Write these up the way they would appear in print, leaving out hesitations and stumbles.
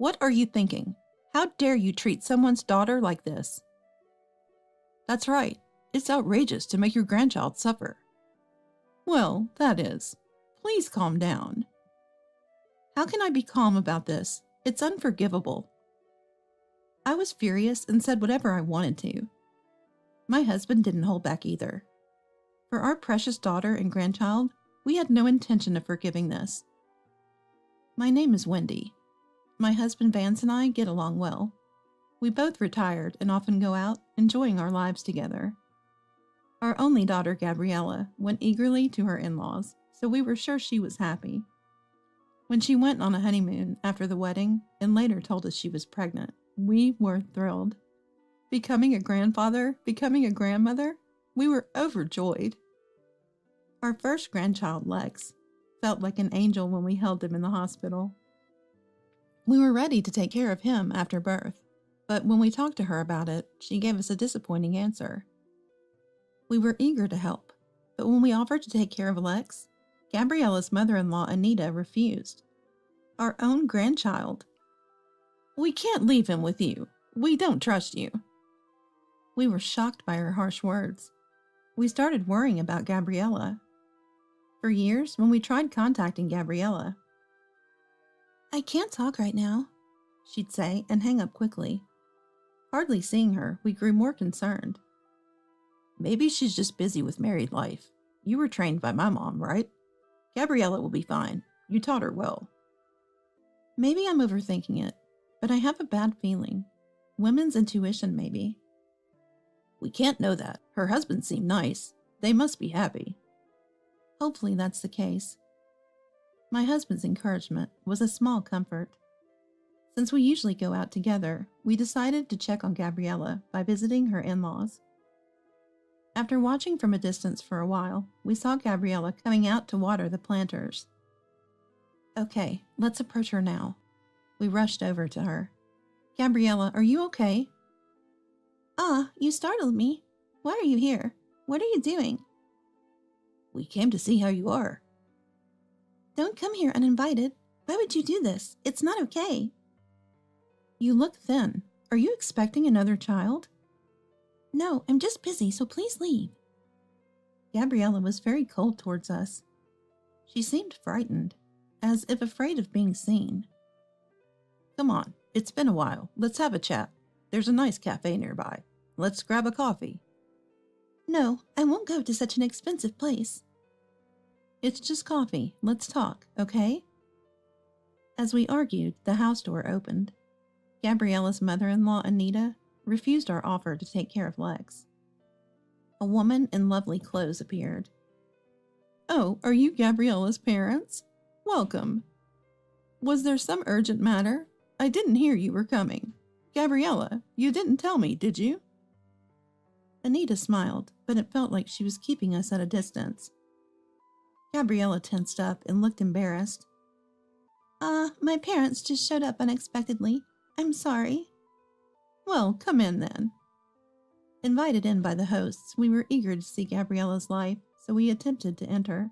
What are you thinking? How dare you treat someone's daughter like this? That's right. It's outrageous to make your grandchild suffer. Well, that is. Please calm down. How can I be calm about this? It's unforgivable. I was furious and said whatever I wanted to. My husband didn't hold back either. For our precious daughter and grandchild, we had no intention of forgiving this. My name is Wendy. My husband Vance and I get along well. We both retired and often go out, enjoying our lives together. Our only daughter, Gabriella, went eagerly to her in-laws, so we were sure she was happy. When she went on a honeymoon after the wedding and later told us she was pregnant, we were thrilled. Becoming a grandfather, becoming a grandmother, we were overjoyed. Our first grandchild, Lex, felt like an angel when we held him in the hospital. We were ready to take care of him after birth, but when we talked to her about it, she gave us a disappointing answer. We were eager to help, but when we offered to take care of Lex, Gabriella's mother-in-law, Anita, refused. Our own grandchild. We can't leave him with you. We don't trust you. We were shocked by her harsh words. We started worrying about Gabriella. For years, when we tried contacting Gabriella, "I can't talk right now," she'd say and hang up quickly. Hardly seeing her, we grew more concerned. Maybe she's just busy with married life. You were trained by my mom, right? Gabriella will be fine. You taught her well. Maybe I'm overthinking it, but I have a bad feeling. Women's intuition, maybe. We can't know that. Her husband seemed nice. They must be happy. Hopefully that's the case. My husband's encouragement was a small comfort. Since we usually go out together, we decided to check on Gabriella by visiting her in-laws. After watching from a distance for a while, we saw Gabriella coming out to water the planters. Okay, let's approach her now. We rushed over to her. Gabriella, are you okay? Ah, you startled me. Why are you here? What are you doing? We came to see how you are. Don't come here uninvited. Why would you do this? It's not okay. You look thin. Are you expecting another child? No, I'm just busy, so please leave. Gabriella was very cold towards us. She seemed frightened, as if afraid of being seen. Come on, it's been a while. Let's have a chat. There's a nice cafe nearby. Let's grab a coffee. No, I won't go to such an expensive place. It's just coffee. Let's talk, okay? As we argued, the house door opened. Gabriella's mother-in-law, Anita, refused our offer to take care of Lex. A woman in lovely clothes appeared. Oh, are you Gabriella's parents? Welcome. Was there some urgent matter? I didn't hear you were coming. Gabriella, you didn't tell me, did you? Anita smiled, but it felt like she was keeping us at a distance. Gabriella tensed up and looked embarrassed. My parents just showed up unexpectedly. I'm sorry. Well, come in then. Invited in by the hosts, we were eager to see Gabriella's life, so we attempted to enter.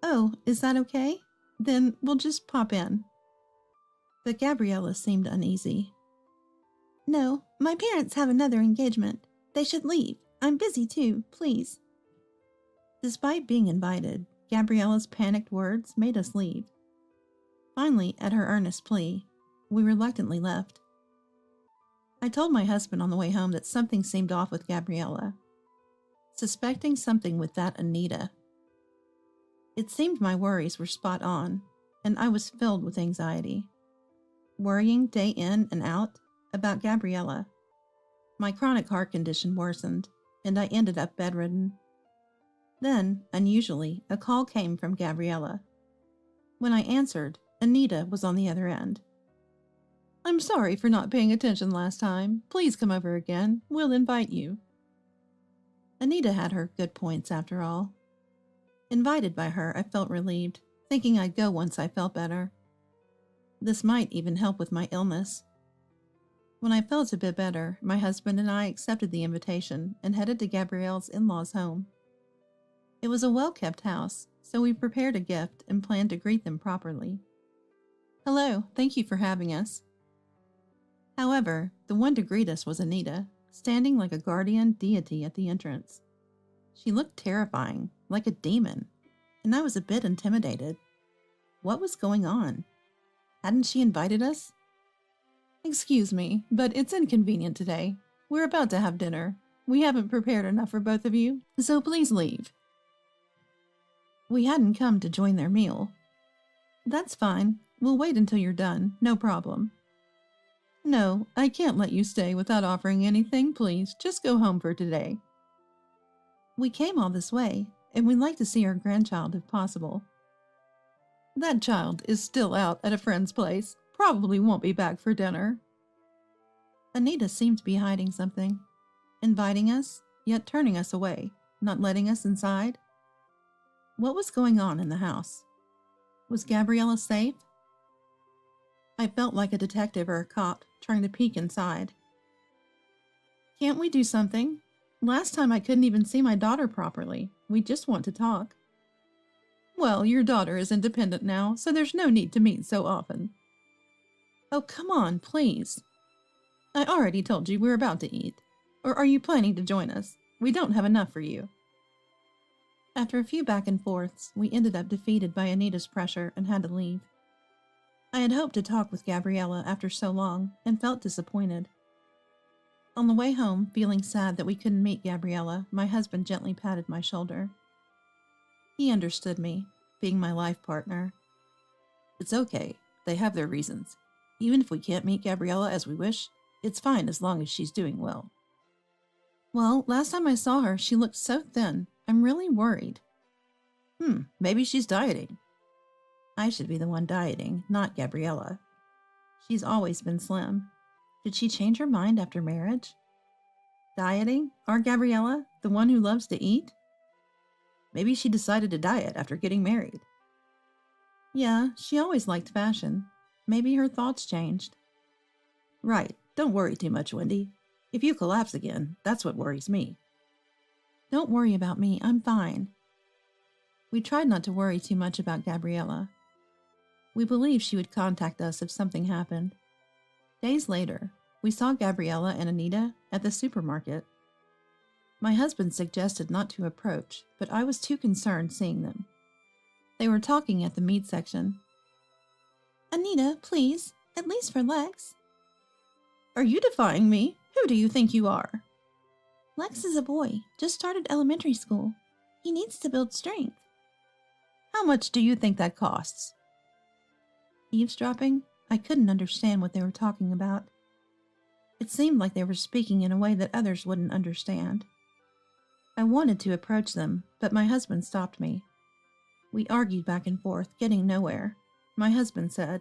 Oh, is that okay? Then we'll just pop in. But Gabriella seemed uneasy. No, my parents have another engagement. They should leave. I'm busy too, please. Despite being invited, Gabriella's panicked words made us leave. Finally, at her earnest plea, we reluctantly left. I told my husband on the way home that something seemed off with Gabriella, suspecting something with that Anita. It seemed my worries were spot on, and I was filled with anxiety. Worrying day in and out about Gabriella. My chronic heart condition worsened, and I ended up bedridden. Then, unusually, a call came from Gabriella. When I answered, Anita was on the other end. I'm sorry for not paying attention last time. Please come over again. We'll invite you. Anita had her good points after all. Invited by her, I felt relieved, thinking I'd go once I felt better. This might even help with my illness. When I felt a bit better, my husband and I accepted the invitation and headed to Gabrielle's in-laws' home. It was a well-kept house, so we prepared a gift and planned to greet them properly. Hello, thank you for having us. However, the one to greet us was Anita, standing like a guardian deity at the entrance. She looked terrifying, like a demon, and I was a bit intimidated. What was going on? Hadn't she invited us? Excuse me, but it's inconvenient today. We're about to have dinner. We haven't prepared enough for both of you, so please leave. We hadn't come to join their meal. That's fine. We'll wait until you're done, no problem. No, I can't let you stay without offering anything, please. Just go home for today. We came all this way, and we'd like to see our grandchild if possible. That child is still out at a friend's place. Probably won't be back for dinner. Anita seemed to be hiding something, inviting us, yet turning us away, not letting us inside. What was going on in the house? Was Gabriella safe? I felt like a detective or a cop trying to peek inside. Can't we do something? Last time I couldn't even see my daughter properly. We just want to talk. Well, your daughter is independent now, so there's no need to meet so often. Oh, come on, please. I already told you we're about to eat. Or are you planning to join us? We don't have enough for you. After a few back and forths, we ended up defeated by Anita's pressure and had to leave. I had hoped to talk with Gabriella after so long and felt disappointed. On the way home, feeling sad that we couldn't meet Gabriella, my husband gently patted my shoulder. He understood me, being my life partner. It's okay. They have their reasons. Even if we can't meet Gabriella as we wish, it's fine as long as she's doing well. Well, last time I saw her, she looked so thin. I'm really worried. Maybe she's dieting. I should be the one dieting, not Gabriella. She's always been slim. Did she change her mind after marriage? Dieting? Our Gabriella? The one who loves to eat? Maybe she decided to diet after getting married. Yeah, she always liked fashion. Maybe her thoughts changed. Right. Don't worry too much, Wendy. If you collapse again, that's what worries me. Don't worry about me. I'm fine. We tried not to worry too much about Gabriella. We believed she would contact us if something happened. Days later, we saw Gabriella and Anita at the supermarket. My husband suggested not to approach, but I was too concerned seeing them. They were talking at the meat section. Anita, please, at least for Lex. Are you defying me? Who do you think you are? Lex is a boy, just started elementary school. He needs to build strength. How much do you think that costs? Eavesdropping? I couldn't understand what they were talking about. It seemed like they were speaking in a way that others wouldn't understand. I wanted to approach them, but my husband stopped me. We argued back and forth, getting nowhere. My husband said,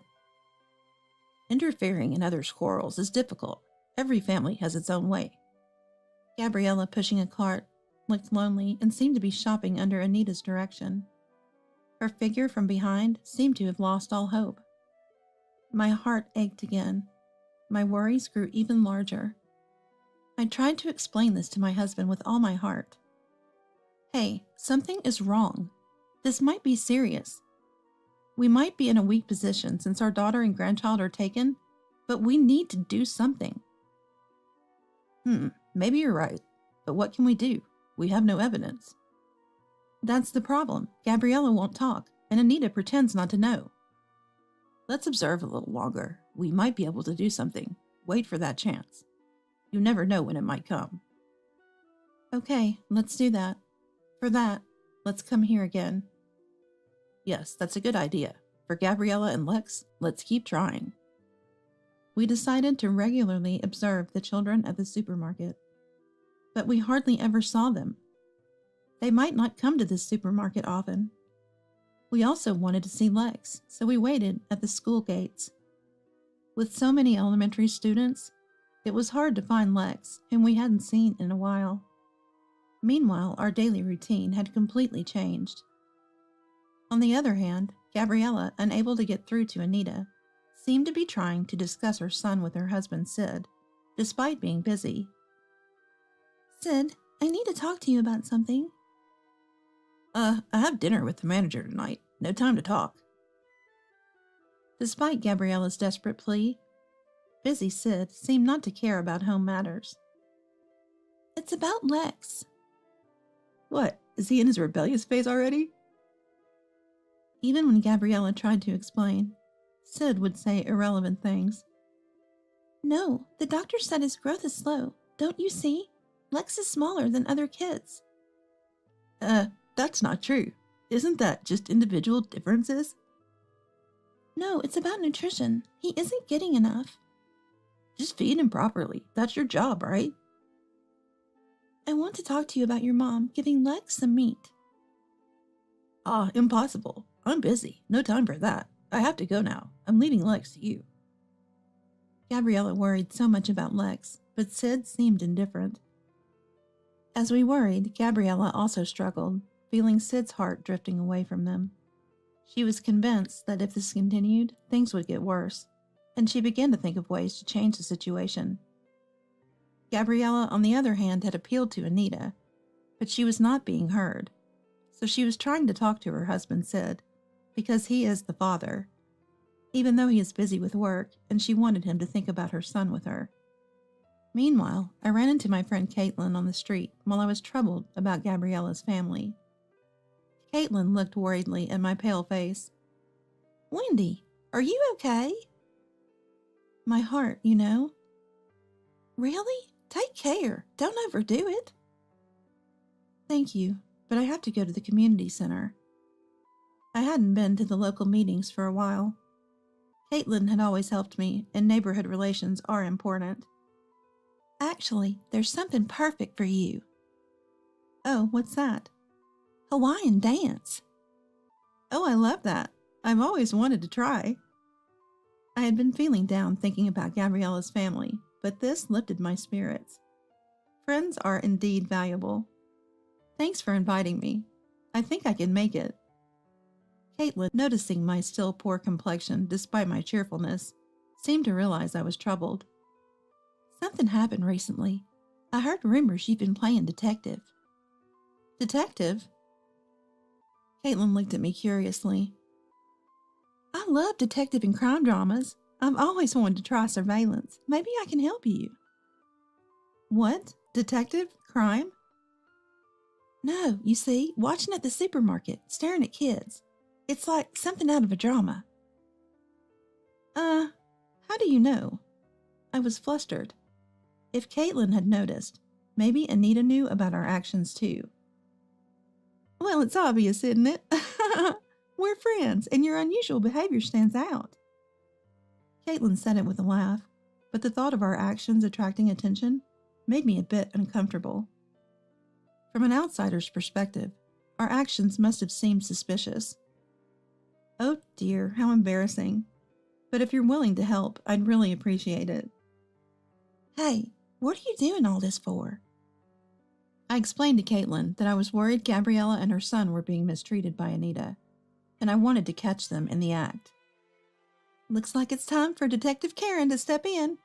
interfering in others' quarrels is difficult. Every family has its own way. Gabriella, pushing a cart, looked lonely and seemed to be shopping under Anita's direction. Her figure from behind seemed to have lost all hope. My heart ached again. My worries grew even larger. I tried to explain this to my husband with all my heart. Hey, something is wrong. This might be serious. We might be in a weak position since our daughter and grandchild are taken, but we need to do something. Maybe you're right, but what can we do? We have no evidence. That's the problem. Gabriella won't talk, and Anita pretends not to know. Let's observe a little longer. We might be able to do something. Wait for that chance. You never know when it might come. Okay, let's do that. For that, let's come here again. Yes, that's a good idea. For Gabriella and Lex, let's keep trying. We decided to regularly observe the children at the supermarket, but we hardly ever saw them. They might not come to this supermarket often. We also wanted to see Lex, so we waited at the school gates. With so many elementary students, it was hard to find Lex, whom we hadn't seen in a while. Meanwhile, our daily routine had completely changed. On the other hand, Gabriella, unable to get through to Anita, seemed to be trying to discuss her son with her husband Sid, despite being busy. Sid, I need to talk to you about something. I have dinner with the manager tonight. No time to talk. Despite Gabriella's desperate plea, busy Sid seemed not to care about home matters. It's about Lex. What, is he in his rebellious phase already? Even when Gabriella tried to explain, Sid would say irrelevant things. No, the doctor said his growth is slow. Don't you see? Lex is smaller than other kids. That's not true. Isn't that just individual differences? No, it's about nutrition. He isn't getting enough. Just feed him properly. That's your job, right? I want to talk to you about your mom giving Lex some meat. Impossible. I'm busy. No time for that. I have to go now. I'm leaving Lex to you. Gabriella worried so much about Lex, but Sid seemed indifferent. As we worried, Gabriella also struggled, feeling Sid's heart drifting away from them. She was convinced that if this continued, things would get worse, and she began to think of ways to change the situation. Gabriella, on the other hand, had appealed to Anita, but she was not being heard, so she was trying to talk to her husband Sid, because he is the father, even though he is busy with work, and she wanted him to think about her son with her. Meanwhile, I ran into my friend Caitlin on the street while I was troubled about Gabriella's family. Caitlin looked worriedly at my pale face. Wendy, are you okay? My heart, you know. Really? Take care. Don't overdo it. Thank you, but I have to go to the community center. I hadn't been to the local meetings for a while. Caitlin had always helped me, and neighborhood relations are important. Actually, there's something perfect for you. Oh, what's that? Hawaiian dance. Oh, I love that. I've always wanted to try. I had been feeling down thinking about Gabriella's family, but this lifted my spirits. Friends are indeed valuable. Thanks for inviting me. I think I can make it. Caitlin, noticing my still poor complexion despite my cheerfulness, seemed to realize I was troubled. Something happened recently. I heard rumors you've been playing detective. Detective? Caitlin looked at me curiously. I love detective and crime dramas. I've always wanted to try surveillance. Maybe I can help you. What? Detective? Crime? No, you see, watching at the supermarket, staring at kids. It's like something out of a drama. How do you know? I was flustered. If Caitlin had noticed, maybe Anita knew about our actions too. Well, it's obvious, isn't it? We're friends, and your unusual behavior stands out. Caitlin said it with a laugh, but the thought of our actions attracting attention made me a bit uncomfortable. From an outsider's perspective, our actions must have seemed suspicious. Oh dear, how embarrassing. But if you're willing to help, I'd really appreciate it. Hey, what are you doing all this for? I explained to Caitlin that I was worried Gabriella and her son were being mistreated by Anita, and I wanted to catch them in the act. Looks like it's time for Detective Karen to step in.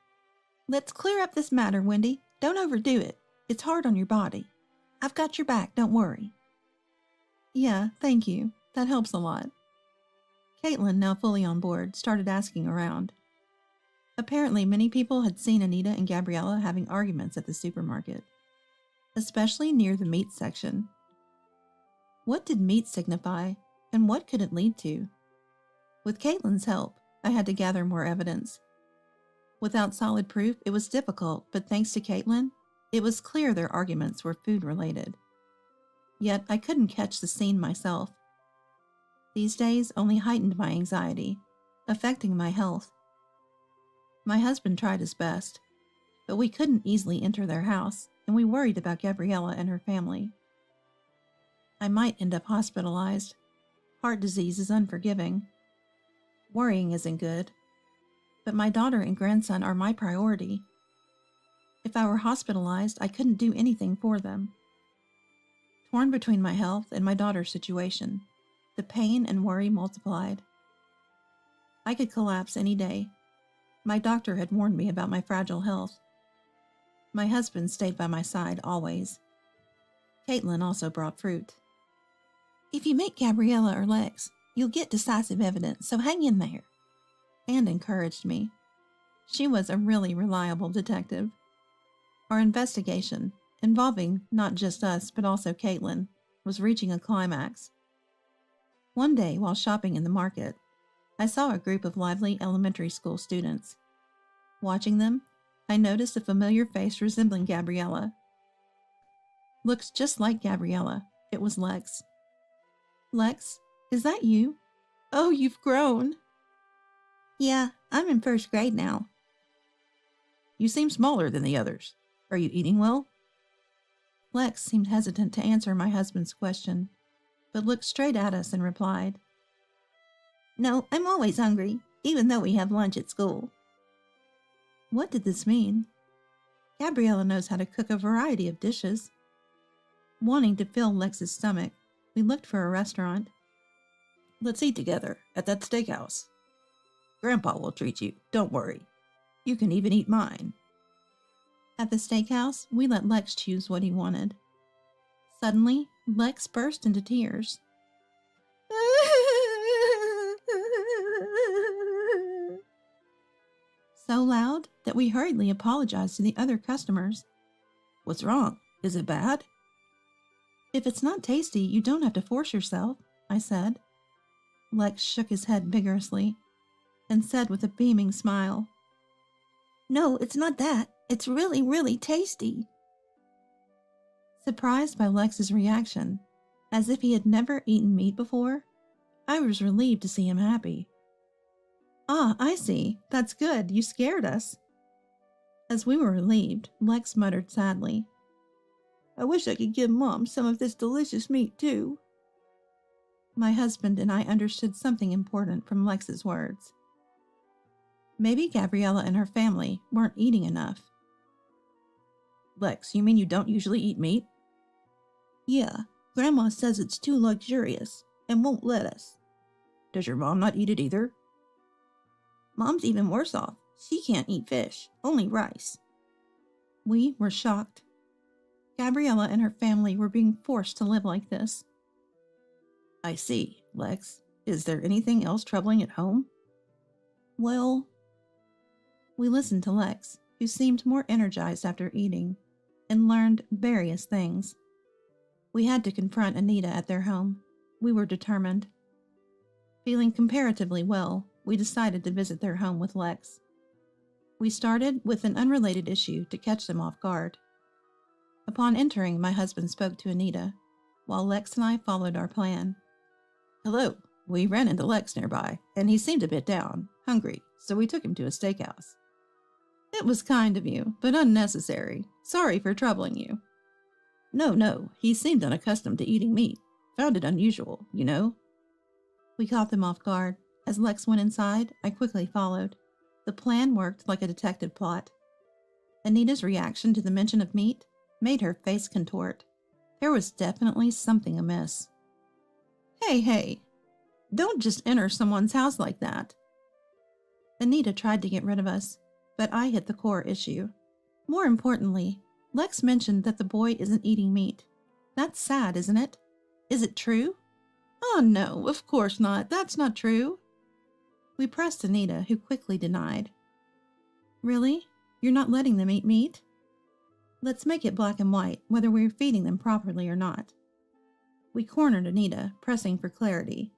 Let's clear up this matter, Wendy. Don't overdo it. It's hard on your body. I've got your back, don't worry. Yeah, thank you. That helps a lot. Caitlin, now fully on board, started asking around. Apparently, many people had seen Anita and Gabriella having arguments at the supermarket, especially near the meat section. What did meat signify, and what could it lead to? With Caitlin's help, I had to gather more evidence. Without solid proof, it was difficult, but thanks to Caitlin, it was clear their arguments were food-related. Yet I couldn't catch the scene myself. These days only heightened my anxiety, affecting my health. My husband tried his best, but we couldn't easily enter their house, and we worried about Gabriella and her family. I might end up hospitalized. Heart disease is unforgiving. Worrying isn't good, but my daughter and grandson are my priority. If I were hospitalized, I couldn't do anything for them. Torn between my health and my daughter's situation, the pain and worry multiplied. I could collapse any day. My doctor had warned me about my fragile health. My husband stayed by my side always. Caitlin also brought fruit. If you meet Gabriella or Lex, you'll get decisive evidence, so hang in there. and encouraged me. She was a really reliable detective. Our investigation, involving not just us but also Caitlin, was reaching a climax. One day, while shopping in the market, I saw a group of lively elementary school students. Watching them, I noticed a familiar face resembling Gabriella. Looks just like Gabriella. It was Lex. Lex, is that you? Oh, you've grown. Yeah, I'm in first grade now. You seem smaller than the others. Are you eating well? Lex seemed hesitant to answer my husband's question, but looked straight at us and replied, No, I'm always hungry, even though we have lunch at school. What did this mean? Gabriella knows how to cook a variety of dishes. Wanting to fill Lex's stomach, we looked for a restaurant. Let's eat together at that steakhouse. Grandpa will treat you, don't worry. You can even eat mine. At the steakhouse, we let Lex choose what he wanted. Suddenly, Lex burst into tears. So loud that we hurriedly apologized to the other customers. What's wrong? Is it bad? If it's not tasty, you don't have to force yourself, I said. Lex shook his head vigorously and said with a beaming smile, No, it's not that. It's really, really tasty. Surprised by Lex's reaction, as if he had never eaten meat before, I was relieved to see him happy. Ah, I see. That's good. You scared us. As we were relieved, Lex muttered sadly, I wish I could give Mom some of this delicious meat, too. My husband and I understood something important from Lex's words. Maybe Gabriella and her family weren't eating enough. Lex, you mean you don't usually eat meat? Yeah, Grandma says it's too luxurious and won't let us. Does your mom not eat it either? Mom's even worse off. She can't eat fish, only rice. We were shocked. Gabriella and her family were being forced to live like this. I see, Lex. Is there anything else troubling at home? Well, we listened to Lex, who seemed more energized after eating, and learned various things. We had to confront Anita at their home. We were determined. Feeling comparatively well, we decided to visit their home with Lex. We started with an unrelated issue to catch them off guard. Upon entering, my husband spoke to Anita, while Lex and I followed our plan. Hello, we ran into Lex nearby, and he seemed a bit down, hungry, so we took him to a steakhouse. It was kind of you, but unnecessary. Sorry for troubling you. No, he seemed unaccustomed to eating meat. Found it unusual, you know. We caught them off guard. As Lex went inside, I quickly followed. The plan worked like a detective plot. Anita's reaction to the mention of meat made her face contort. There was definitely something amiss. Hey, don't just enter someone's house like that. Anita tried to get rid of us, but I hit the core issue. More importantly, Lex mentioned that the boy isn't eating meat. That's sad, isn't it? Is it true? Oh no, of course not. That's not true. We pressed Anita, who quickly denied. Really? You're not letting them eat meat? Let's make it black and white, whether we're feeding them properly or not. We cornered Anita, pressing for clarity.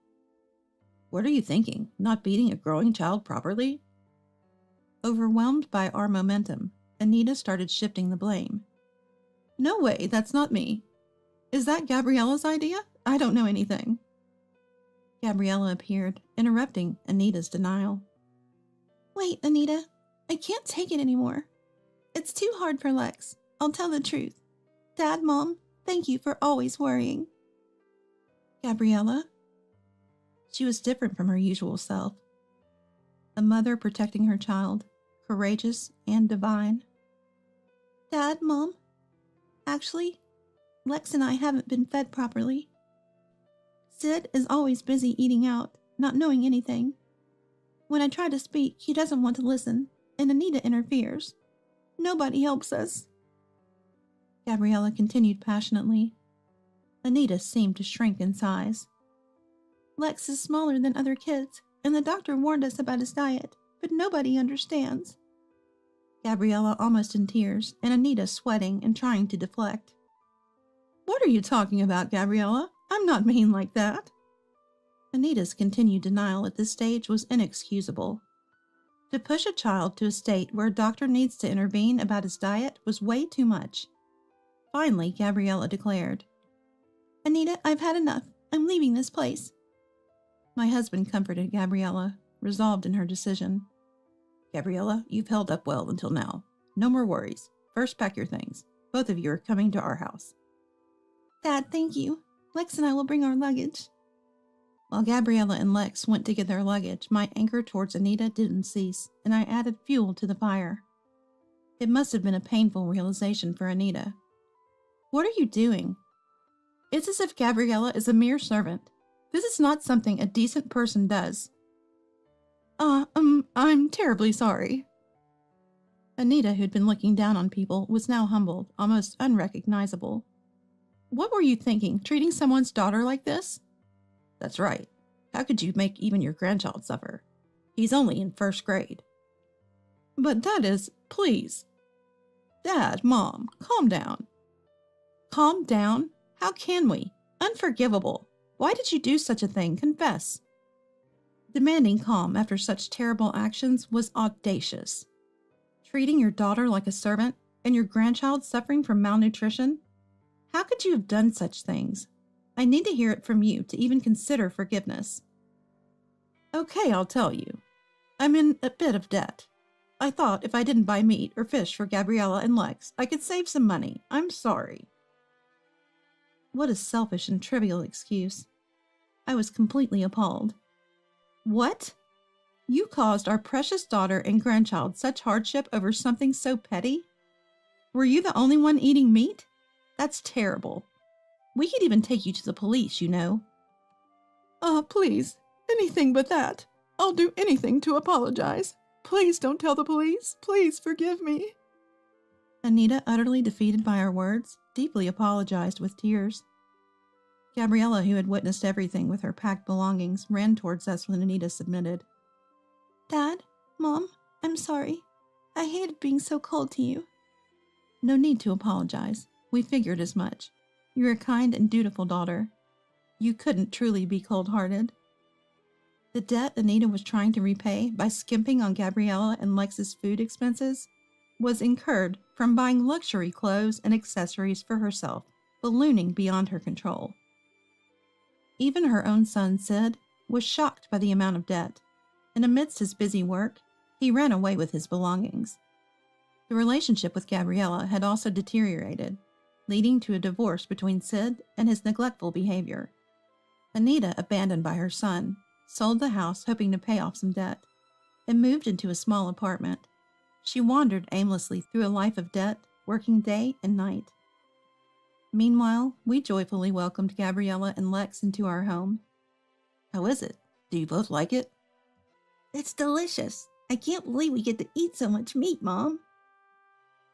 What are you thinking? Not feeding a growing child properly? Overwhelmed by our momentum, Anita started shifting the blame. No way, that's not me. Is that Gabriella's idea? I don't know anything. Gabriella appeared, interrupting Anita's denial. Wait, Anita, I can't take it anymore. It's too hard for Lex. I'll tell the truth. Dad, Mom, thank you for always worrying. Gabriella? She was different from her usual self. A mother protecting her child, courageous and divine. Dad, Mom? Actually, Lex and I haven't been fed properly. Sid is always busy eating out, not knowing anything. When I try to speak, he doesn't want to listen, and Anita interferes. Nobody helps us. Gabriella continued passionately. Anita seemed to shrink in size. Lex is smaller than other kids, and the doctor warned us about his diet. but nobody understands. Gabriella almost in tears, and Anita sweating and trying to deflect. What are you talking about, Gabriella? I'm not mean like that. Anita's continued denial at this stage was inexcusable. To push a child to a state where a doctor needs to intervene about his diet was way too much. Finally, Gabriella declared, Anita, I've had enough. I'm leaving this place. My husband comforted Gabriella, resolved in her decision. Gabriella, you've held up well until now. No more worries. First, pack your things. Both of you are coming to our house. Dad, thank you. Lex and I will bring our luggage. While Gabriella and Lex went to get their luggage, my anger towards Anita didn't cease, and I added fuel to the fire. It must have been a painful realization for Anita. What are you doing? It's as if Gabriella is a mere servant. This is not something a decent person does. I'm terribly sorry. Anita, who'd been looking down on people, was now humbled, almost unrecognizable. What were you thinking, treating someone's daughter like this? That's right. How could you make even your grandchild suffer? He's only in first grade. But that is, please. Dad, Mom, calm down. Calm down? How can we? Unforgivable. Why did you do such a thing? Confess. Demanding calm after such terrible actions was audacious. Treating your daughter like a servant and your grandchild suffering from malnutrition? How could you have done such things? I need to hear it from you to even consider forgiveness. Okay, I'll tell you. I'm in a bit of debt. I thought if I didn't buy meat or fish for Gabriella and Lex, I could save some money. I'm sorry. What a selfish and trivial excuse. I was completely appalled. What? You caused our precious daughter and grandchild such hardship over something so petty? Were you the only one eating meat? That's terrible. We could even take you to the police, you know. Please, anything but that. I'll do anything to apologize. Please don't tell the police. Please forgive me. Anita, utterly defeated by our words, deeply apologized with tears. Gabriella, who had witnessed everything with her packed belongings, ran towards us when Anita submitted. Dad, Mom, I'm sorry. I hated being so cold to you. No need to apologize. We figured as much. You're a kind and dutiful daughter. You couldn't truly be cold-hearted. The debt Anita was trying to repay by skimping on Gabriella and Lex's food expenses was incurred from buying luxury clothes and accessories for herself, ballooning beyond her control. Even her own son, Sid, was shocked by the amount of debt, and amidst his busy work, he ran away with his belongings. The relationship with Gabriella had also deteriorated, leading to a divorce between Sid and his neglectful behavior. Anita, abandoned by her son, sold the house hoping to pay off some debt, and moved into a small apartment. She wandered aimlessly through a life of debt, working day and night. Meanwhile, we joyfully welcomed Gabriella and Lex into our home. How is it? Do you both like it? It's delicious. I can't believe we get to eat so much meat, Mom.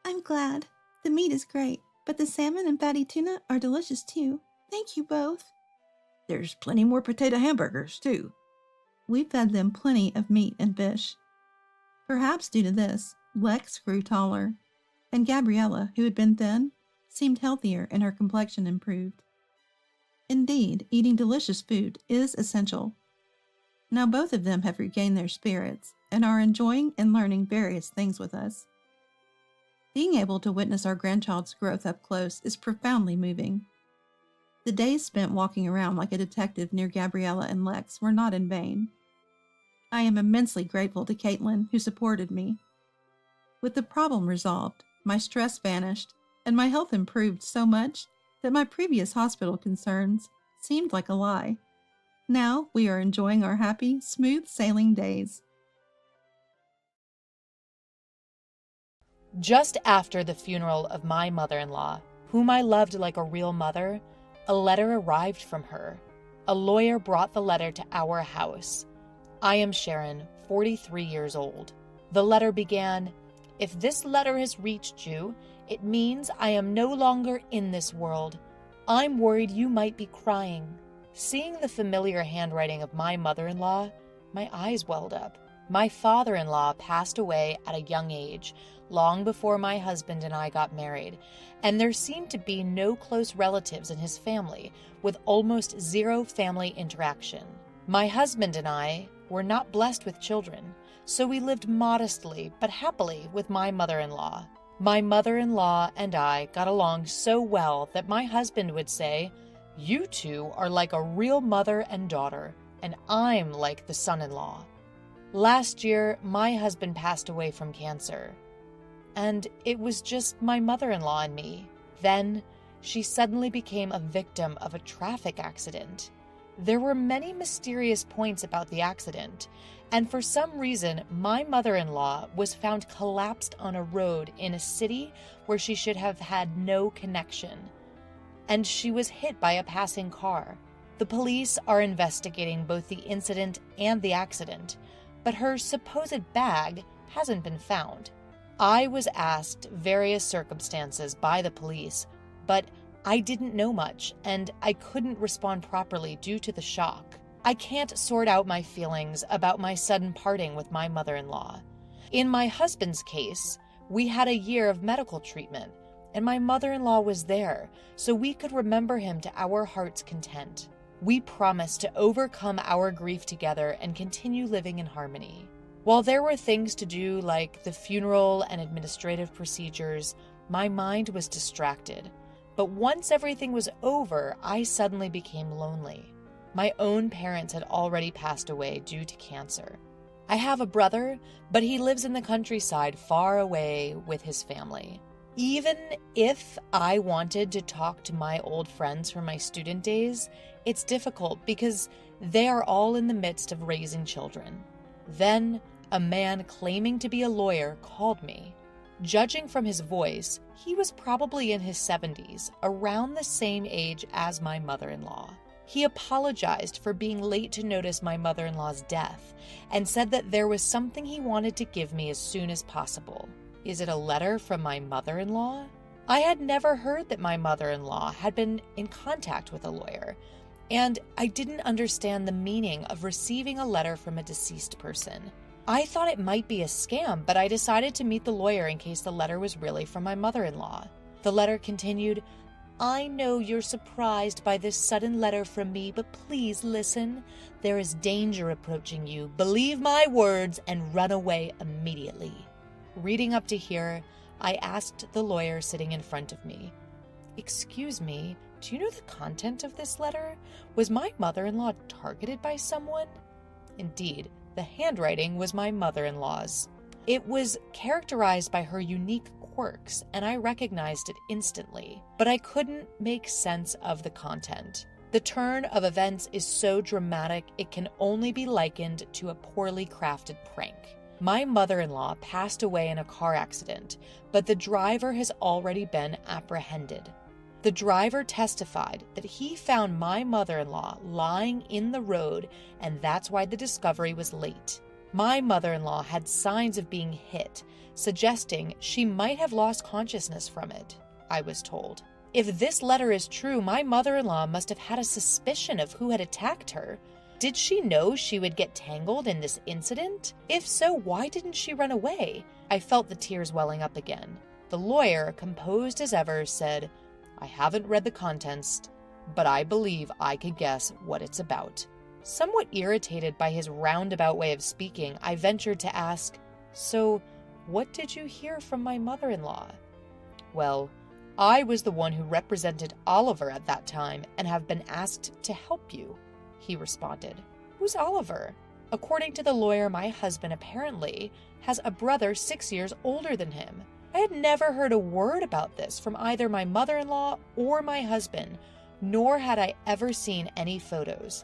I'm glad. The meat is great, but the salmon and fatty tuna are delicious too. Thank you both. There's plenty more potato hamburgers too. We fed them plenty of meat and fish. Perhaps due to this, Lex grew taller, and Gabriella, who had been thin, seemed healthier and her complexion improved. Indeed, eating delicious food is essential. Now both of them have regained their spirits and are enjoying and learning various things with us. Being able to witness our grandchild's growth up close is profoundly moving. The days spent walking around like a detective near Gabriella and Lex were not in vain. I am immensely grateful to Caitlin, who supported me. With the problem resolved, my stress vanished, and my health improved so much that my previous hospital concerns seemed like a lie. Now we are enjoying our happy, smooth sailing days. Just after the funeral of my mother-in-law, whom I loved like a real mother, a letter arrived from her. A lawyer brought the letter to our house. I am Sharon, 43 years old. The letter began, "If this letter has reached you, it means I am no longer in this world. I'm worried you might be crying." Seeing the familiar handwriting of my mother-in-law, my eyes welled up. My father-in-law passed away at a young age, long before my husband and I got married, and there seemed to be no close relatives in his family, with almost zero family interaction. My husband and I were not blessed with children, so we lived modestly but happily with my mother-in-law. My mother-in-law and I got along so well that my husband would say, "You two are like a real mother and daughter, and I'm like the son-in-law." Last year, my husband passed away from cancer, and it was just my mother-in-law and me. Then, she suddenly became a victim of a traffic accident. There were many mysterious points about the accident, and for some reason, my mother-in-law was found collapsed on a road in a city where she should have had no connection, and she was hit by a passing car. The police are investigating both the incident and the accident, but her supposed bag hasn't been found. I was asked various circumstances by the police, but I didn't know much, and I couldn't respond properly due to the shock. I can't sort out my feelings about my sudden parting with my mother-in-law. In my husband's case, we had a year of medical treatment, and my mother-in-law was there, so we could remember him to our heart's content. We promised to overcome our grief together and continue living in harmony. While there were things to do like the funeral and administrative procedures, my mind was distracted. But once everything was over, I suddenly became lonely. My own parents had already passed away due to cancer. I have a brother, but he lives in the countryside far away with his family. Even if I wanted to talk to my old friends from my student days, it's difficult because they are all in the midst of raising children. Then, a man claiming to be a lawyer called me. Judging from his voice, he was probably in his 70s, around the same age as my mother-in-law. He apologized for being late to notice my mother-in-law's death and said that there was something he wanted to give me as soon as possible. Is it a letter from my mother-in-law? I had never heard that my mother-in-law had been in contact with a lawyer, and I didn't understand the meaning of receiving a letter from a deceased person. I thought it might be a scam, but I decided to meet the lawyer in case the letter was really from my mother-in-law. The letter continued, "I know you're surprised by this sudden letter from me, but please listen. There is danger approaching you. Believe my words and run away immediately." Reading up to here, I asked the lawyer sitting in front of me, "Excuse me, do you know the content of this letter? Was my mother-in-law targeted by someone?" Indeed, the handwriting was my mother-in-law's. It was characterized by her unique quirks, and I recognized it instantly, but I couldn't make sense of the content. The turn of events is so dramatic it can only be likened to a poorly crafted prank. My mother-in-law passed away in a car accident, but the driver has already been apprehended. The driver testified that he found my mother-in-law lying in the road, and that's why the discovery was late. My mother-in-law had signs of being hit, suggesting she might have lost consciousness from it, I was told. If this letter is true, my mother-in-law must have had a suspicion of who had attacked her. Did she know she would get tangled in this incident? If so, why didn't she run away? I felt the tears welling up again. The lawyer, composed as ever, said, "I haven't read the contents, but I believe I could guess what it's about." Somewhat irritated by his roundabout way of speaking, I ventured to ask, "So, what did you hear from my mother-in-law?" "Well, I was the one who represented Oliver at that time and have been asked to help you," he responded. "Who's Oliver?" According to the lawyer, my husband apparently has a brother 6 years older than him. I had never heard a word about this from either my mother-in-law or my husband, nor had I ever seen any photos.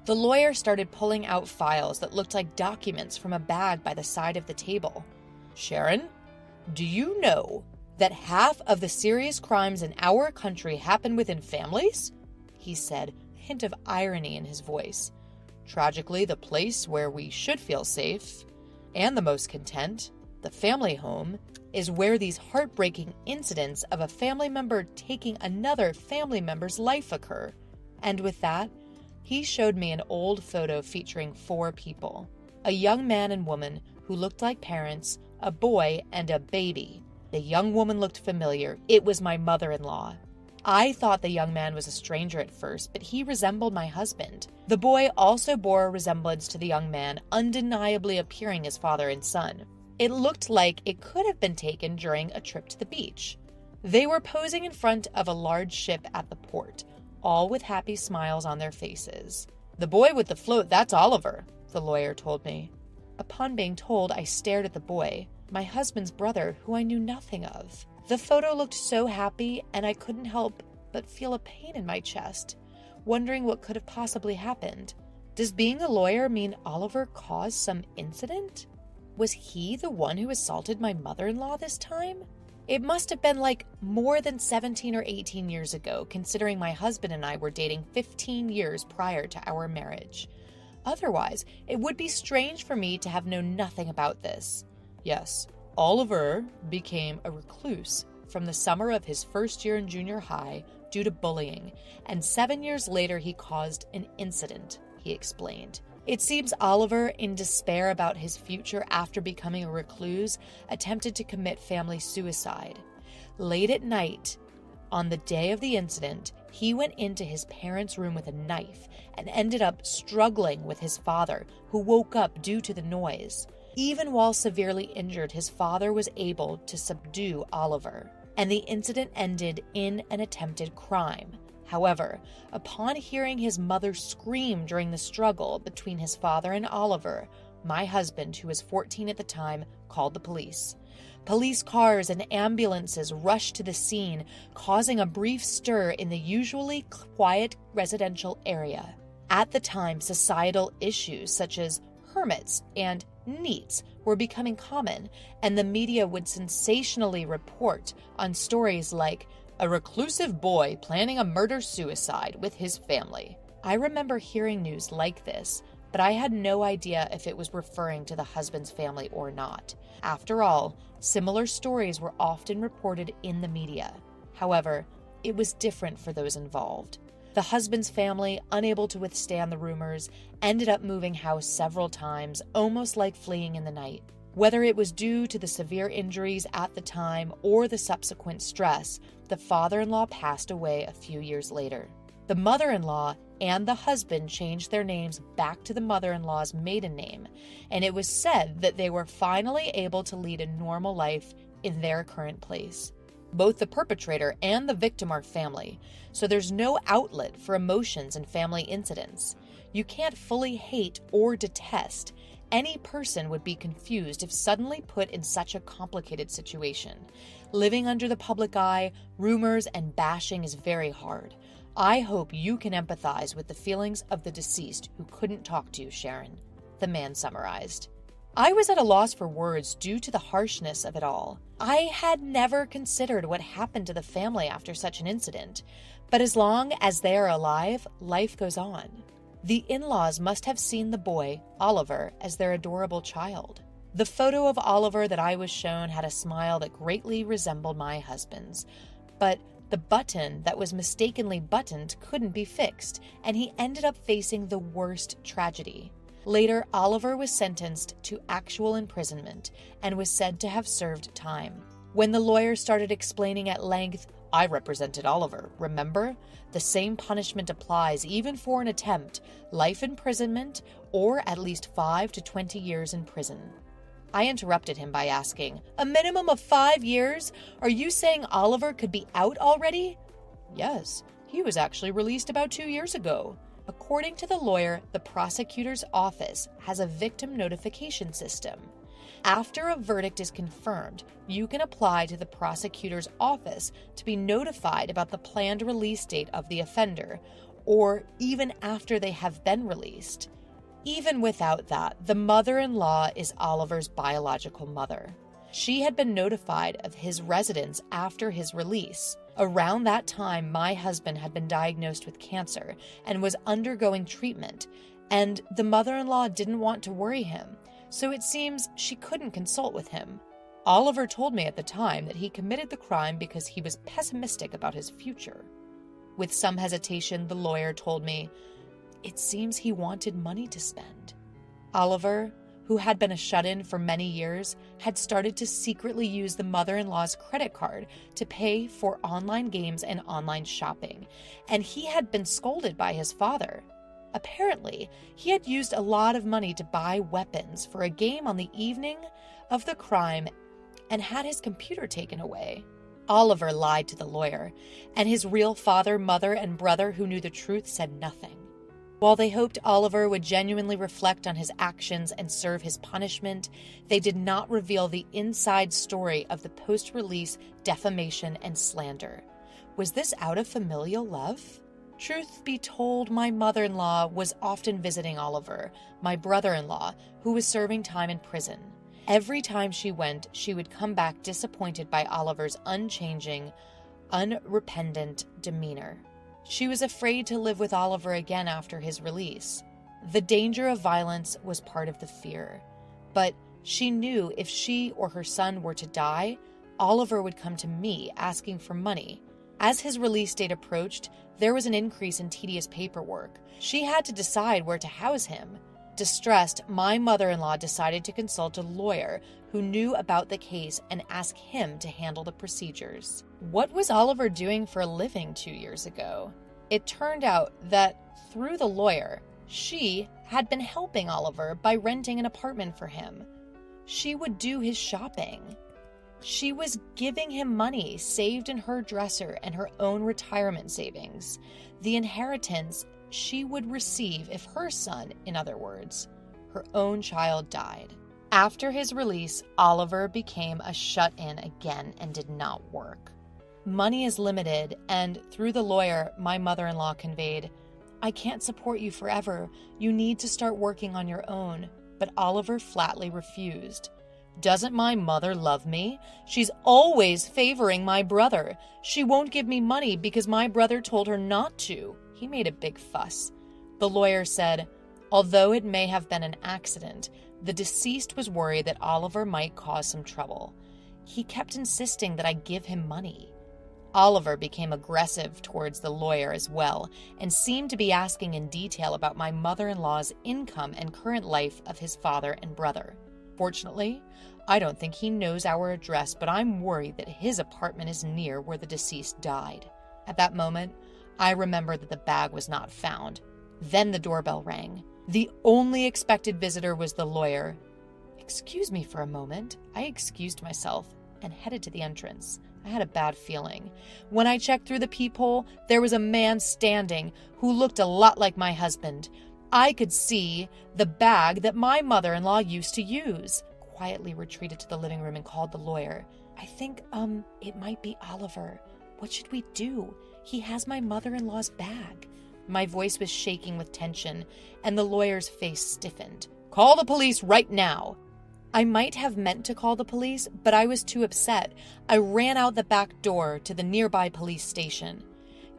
The lawyer started pulling out files that looked like documents from a bag by the side of the table. "Sharon, do you know that half of the serious crimes in our country happen within families?" he said, a hint of irony in his voice. "Tragically, the place where we should feel safe and the most content, the family home, is where these heartbreaking incidents of a family member taking another family member's life occur." And with that, he showed me an old photo featuring 4 people. A young man and woman who looked like parents, a boy and a baby. The young woman looked familiar. It was my mother-in-law. I thought the young man was a stranger at first, but he resembled my husband. The boy also bore a resemblance to the young man, undeniably appearing as father and son. It looked like it could have been taken during a trip to the beach. They were posing in front of a large ship at the port, all with happy smiles on their faces. "The boy with the float, that's Oliver," the lawyer told me. Upon being told, I stared at the boy, my husband's brother, who I knew nothing of. The photo looked so happy, and I couldn't help but feel a pain in my chest, wondering what could have possibly happened. Does being a lawyer mean Oliver caused some incident? Was he the one who assaulted my mother-in-law this time? It must have been like more than 17 or 18 years ago, considering my husband and I were dating 15 years prior to our marriage. Otherwise, it would be strange for me to have known nothing about this. Yes, Oliver became a recluse from the summer of his first year in junior high due to bullying, and 7 years later he caused an incident, he explained. It seems Oliver, in despair about his future after becoming a recluse, attempted to commit family suicide. Late at night, on the day of the incident, he went into his parents' room with a knife and ended up struggling with his father, who woke up due to the noise. Even while severely injured, his father was able to subdue Oliver, and the incident ended in an attempted crime. However, upon hearing his mother scream during the struggle between his father and Oliver, my husband, who was 14 at the time, called the police. Police cars and ambulances rushed to the scene, causing a brief stir in the usually quiet residential area. At the time, societal issues such as hermits and neets were becoming common, and the media would sensationally report on stories like "a reclusive boy planning a murder-suicide with his family." I remember hearing news like this, but I had no idea if it was referring to the husband's family or not. After all, similar stories were often reported in the media. However, it was different for those involved. The husband's family, unable to withstand the rumors, ended up moving house several times, almost like fleeing in the night. Whether it was due to the severe injuries at the time or the subsequent stress, the father-in-law passed away a few years later. The mother-in-law and the husband changed their names back to the mother-in-law's maiden name, and it was said that they were finally able to lead a normal life in their current place. Both the perpetrator and the victim are family, so there's no outlet for emotions in family incidents. You can't fully hate or detest. Any person would be confused if suddenly put in such a complicated situation. Living under the public eye, rumors, and bashing is very hard. I hope you can empathize with the feelings of the deceased who couldn't talk to you, Sharon, the man summarized. I was at a loss for words due to the harshness of it all. I had never considered what happened to the family after such an incident, but as long as they are alive, life goes on. The in-laws must have seen the boy, Oliver, as their adorable child. The photo of Oliver that I was shown had a smile that greatly resembled my husband's, but the button that was mistakenly buttoned couldn't be fixed, and he ended up facing the worst tragedy. Later, Oliver was sentenced to actual imprisonment and was said to have served time. When the lawyer started explaining at length, "I represented Oliver, remember? The same punishment applies even for an attempt, life imprisonment, or at least 5 to 20 years in prison." I interrupted him by asking, "A minimum of 5 years? Are you saying Oliver could be out already?" "Yes, he was actually released about 2 years ago." According to the lawyer, the prosecutor's office has a victim notification system. After a verdict is confirmed, you can apply to the prosecutor's office to be notified about the planned release date of the offender, or even after they have been released. Even without that, the mother-in-law is Oliver's biological mother. She had been notified of his residence after his release. Around that time, my husband had been diagnosed with cancer and was undergoing treatment, and the mother-in-law didn't want to worry him, so it seems she couldn't consult with him. Oliver told me at the time that he committed the crime because he was pessimistic about his future. With some hesitation, the lawyer told me, "It seems he wanted money to spend." Oliver who had been a shut-in for many years, had started to secretly use the mother-in-law's credit card to pay for online games and online shopping, and he had been scolded by his father. Apparently, he had used a lot of money to buy weapons for a game on the evening of the crime and had his computer taken away. Oliver lied to the lawyer, and his real father, mother, and brother who knew the truth said nothing. While they hoped Oliver would genuinely reflect on his actions and serve his punishment, they did not reveal the inside story of the post-release defamation and slander. Was this out of familial love? Truth be told, my mother-in-law was often visiting Oliver, my brother-in-law, who was serving time in prison. Every time she went, she would come back disappointed by Oliver's unchanging, unrepentant demeanor. She was afraid to live with Oliver again after his release. The danger of violence was part of the fear, but she knew if she or her son were to die, Oliver would come to me asking for money. As his release date approached, there was an increase in tedious paperwork. She had to decide where to house him. Distressed, my mother-in-law decided to consult a lawyer who knew about the case and ask him to handle the procedures. What was Oliver doing for a living 2 years ago? It turned out that through the lawyer, she had been helping Oliver by renting an apartment for him. She would do his shopping. She was giving him money saved in her dresser and her own retirement savings. The inheritance she would receive if her son, in other words, her own child, died. After his release, Oliver became a shut-in again and did not work. Money is limited, and through the lawyer, my mother-in-law conveyed, "I can't support you forever. You need to start working on your own." But Oliver flatly refused. "Doesn't my mother love me? She's always favoring my brother. She won't give me money because my brother told her not to." He made a big fuss. The lawyer said, although it may have been an accident, the deceased was worried that Oliver might cause some trouble. He kept insisting that I give him money. Oliver became aggressive towards the lawyer as well, and seemed to be asking in detail about my mother-in-law's income and current life of his father and brother. Fortunately, I don't think he knows our address, but I'm worried that his apartment is near where the deceased died. At that moment, I remembered that the bag was not found. Then the doorbell rang. The only expected visitor was the lawyer. "Excuse me for a moment." I excused myself and headed to the entrance. I had a bad feeling. When I checked through the peephole, there was a man standing who looked a lot like my husband. I could see the bag that my mother-in-law used to use. Quietly retreated to the living room and called the lawyer. "I think, it might be Oliver. What should we do? He has my mother-in-law's bag." My voice was shaking with tension, and the lawyer's face stiffened. "Call the police right now." I might have meant to call the police, but I was too upset. I ran out the back door to the nearby police station.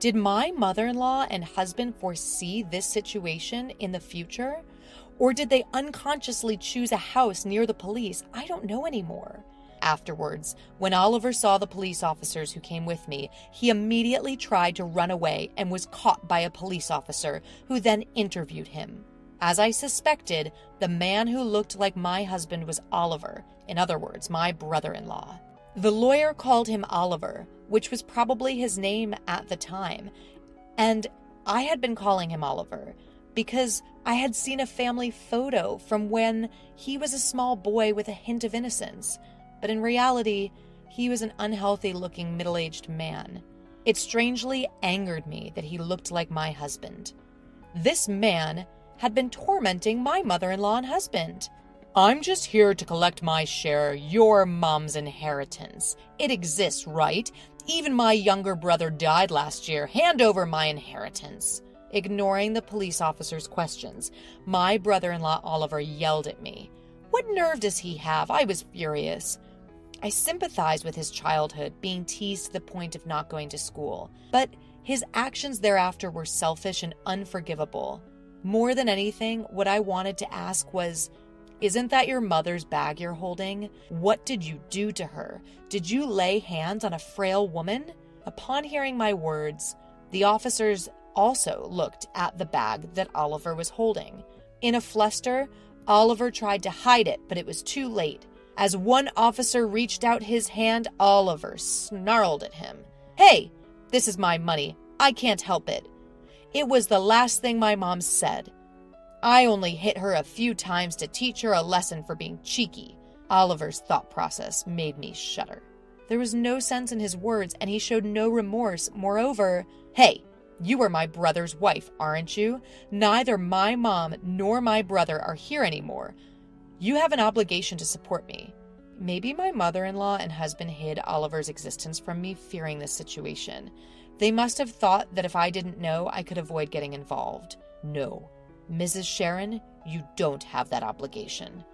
Did my mother-in-law and husband foresee this situation in the future? Or did they unconsciously choose a house near the police? I don't know anymore. Afterwards, when Oliver saw the police officers who came with me, he immediately tried to run away and was caught by a police officer who then interviewed him. As I suspected, the man who looked like my husband was Oliver, in other words, my brother-in-law. The lawyer called him Oliver, which was probably his name at the time, and I had been calling him Oliver because I had seen a family photo from when he was a small boy with a hint of innocence. But in reality, he was an unhealthy-looking middle-aged man. It strangely angered me that he looked like my husband. This man had been tormenting my mother-in-law and husband. "I'm just here to collect my share, your mom's inheritance. It exists, right? Even my younger brother died last year. Hand over my inheritance." Ignoring the police officer's questions, my brother-in-law Oliver yelled at me. What nerve does he have? I was furious. I sympathized with his childhood, being teased to the point of not going to school. But his actions thereafter were selfish and unforgivable. More than anything, what I wanted to ask was, "Isn't that your mother's bag you're holding? What did you do to her? Did you lay hands on a frail woman?" Upon hearing my words, the officers also looked at the bag that Oliver was holding. In a fluster, Oliver tried to hide it, but it was too late. As one officer reached out his hand, Oliver snarled at him. "Hey, this is my money. I can't help it." It was the last thing my mom said. I only hit her a few times to teach her a lesson for being cheeky. Oliver's thought process made me shudder. There was no sense in his words, and he showed no remorse. Moreover, "Hey, you are my brother's wife, aren't you? Neither my mom nor my brother are here anymore. You have an obligation to support me." Maybe my mother-in-law and husband hid Oliver's existence from me, fearing this situation. They must have thought that if I didn't know, I could avoid getting involved. No, Mrs. Sharon, you don't have that obligation.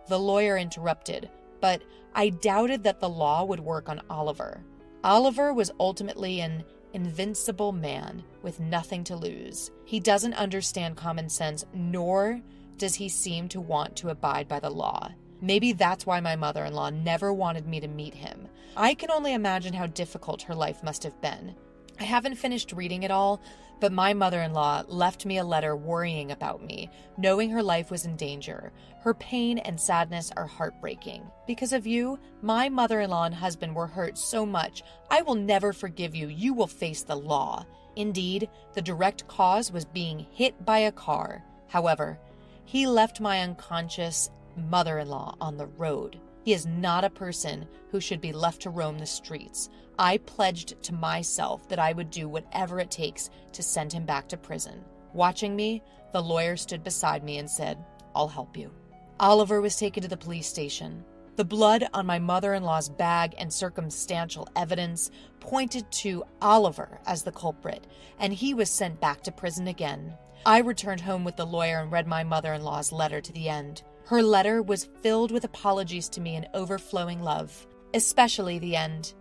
The lawyer interrupted, but I doubted that the law would work on Oliver. Oliver was ultimately an invincible man with nothing to lose. He doesn't understand common sense, nor does he seem to want to abide by the law. Maybe that's why my mother-in-law never wanted me to meet him. I can only imagine how difficult her life must have been. I haven't finished reading it all, but my mother-in-law left me a letter worrying about me, knowing her life was in danger. Her pain and sadness are heartbreaking. Because of you, my mother-in-law and husband were hurt so much. I will never forgive you. You will face the law. Indeed, the direct cause was being hit by a car. However, he left my unconscious mother-in-law on the road. He is not a person who should be left to roam the streets. I pledged to myself that I would do whatever it takes to send him back to prison. Watching me, the lawyer stood beside me and said, "I'll help you." Oliver was taken to the police station. The blood on my mother-in-law's bag and circumstantial evidence pointed to Oliver as the culprit, and he was sent back to prison again. I returned home with the lawyer and read my mother-in-law's letter to the end. Her letter was filled with apologies to me and overflowing love, especially the end.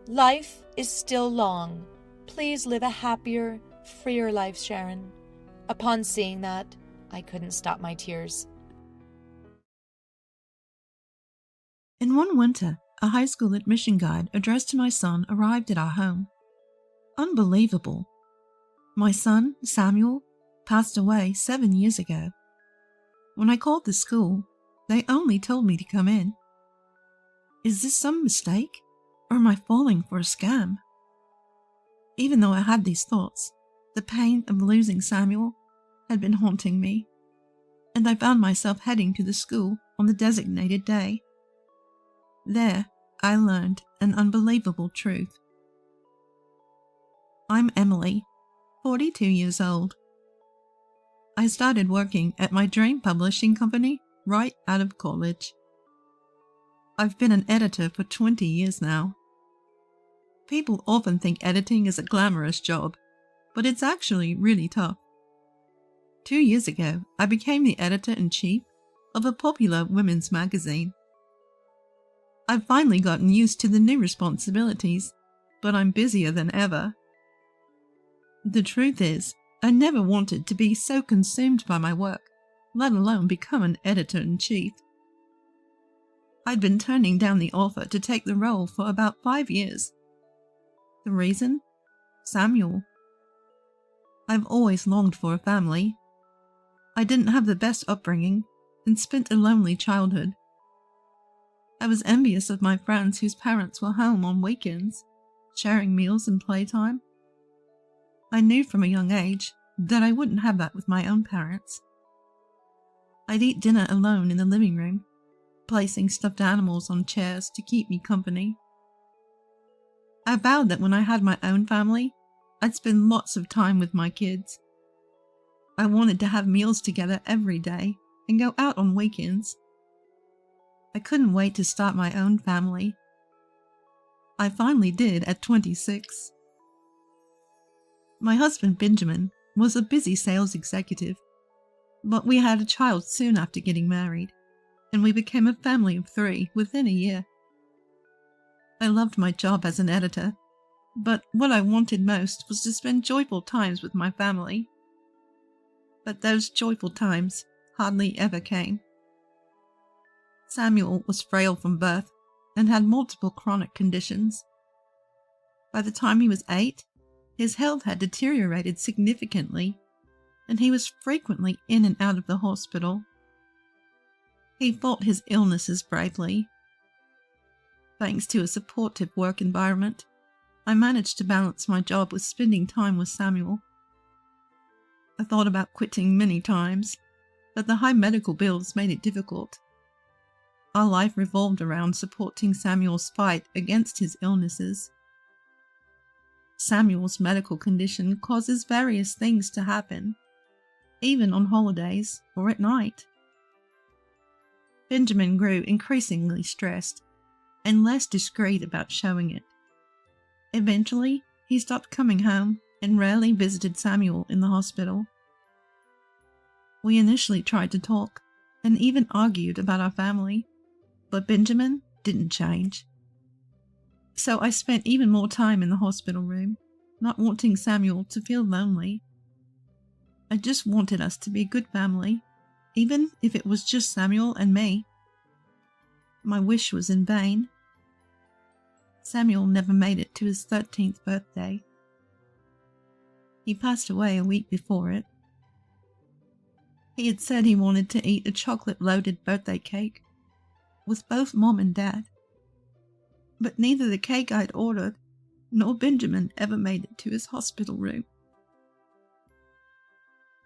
"Life is still long. Please live a happier, freer life, Sharon." Upon seeing that, I couldn't stop my tears. In one winter, a high school admission guide addressed to my son arrived at our home. Unbelievable. My son, Samuel, passed away 7 years ago. When I called the school, they only told me to come in. Is this some mistake, or am I falling for a scam? Even though I had these thoughts, the pain of losing Samuel had been haunting me, and I found myself heading to the school on the designated day. There, I learned an unbelievable truth. I'm Emily, 42 years old. I started working at my dream publishing company right out of college. I've been an editor for 20 years now. People often think editing is a glamorous job, but it's actually really tough. 2 years ago, I became the editor-in-chief of a popular women's magazine. I've finally gotten used to the new responsibilities, but I'm busier than ever. The truth is, I never wanted to be so consumed by my work, let alone become an editor-in-chief. I'd been turning down the offer to take the role for about 5 years. The reason? Samuel. I've always longed for a family. I didn't have the best upbringing and spent a lonely childhood. I was envious of my friends whose parents were home on weekends, sharing meals and playtime. I knew from a young age that I wouldn't have that with my own parents. I'd eat dinner alone in the living room, placing stuffed animals on chairs to keep me company. I vowed that when I had my own family, I'd spend lots of time with my kids. I wanted to have meals together every day and go out on weekends. I couldn't wait to start my own family. I finally did at 26. My husband, Benjamin, was a busy sales executive, but we had a child soon after getting married, and we became a family of 3 within a year. I loved my job as an editor, but what I wanted most was to spend joyful times with my family. But those joyful times hardly ever came. Samuel was frail from birth and had multiple chronic conditions. By the time he was 8, his health had deteriorated significantly, and he was frequently in and out of the hospital. He fought his illnesses bravely. Thanks to a supportive work environment, I managed to balance my job with spending time with Samuel. I thought about quitting many times, but the high medical bills made it difficult. Our life revolved around supporting Samuel's fight against his illnesses. Samuel's medical condition causes various things to happen, even on holidays or at night. Benjamin grew increasingly stressed and less discreet about showing it. Eventually, he stopped coming home and rarely visited Samuel in the hospital. We initially tried to talk and even argued about our family, but Benjamin didn't change. So I spent even more time in the hospital room, not wanting Samuel to feel lonely. I just wanted us to be a good family, even if it was just Samuel and me. My wish was in vain. Samuel never made it to his 13th birthday. He passed away a week before it. He had said he wanted to eat a chocolate-loaded birthday cake with both Mom and Dad. But neither the cake I'd ordered nor Benjamin ever made it to his hospital room.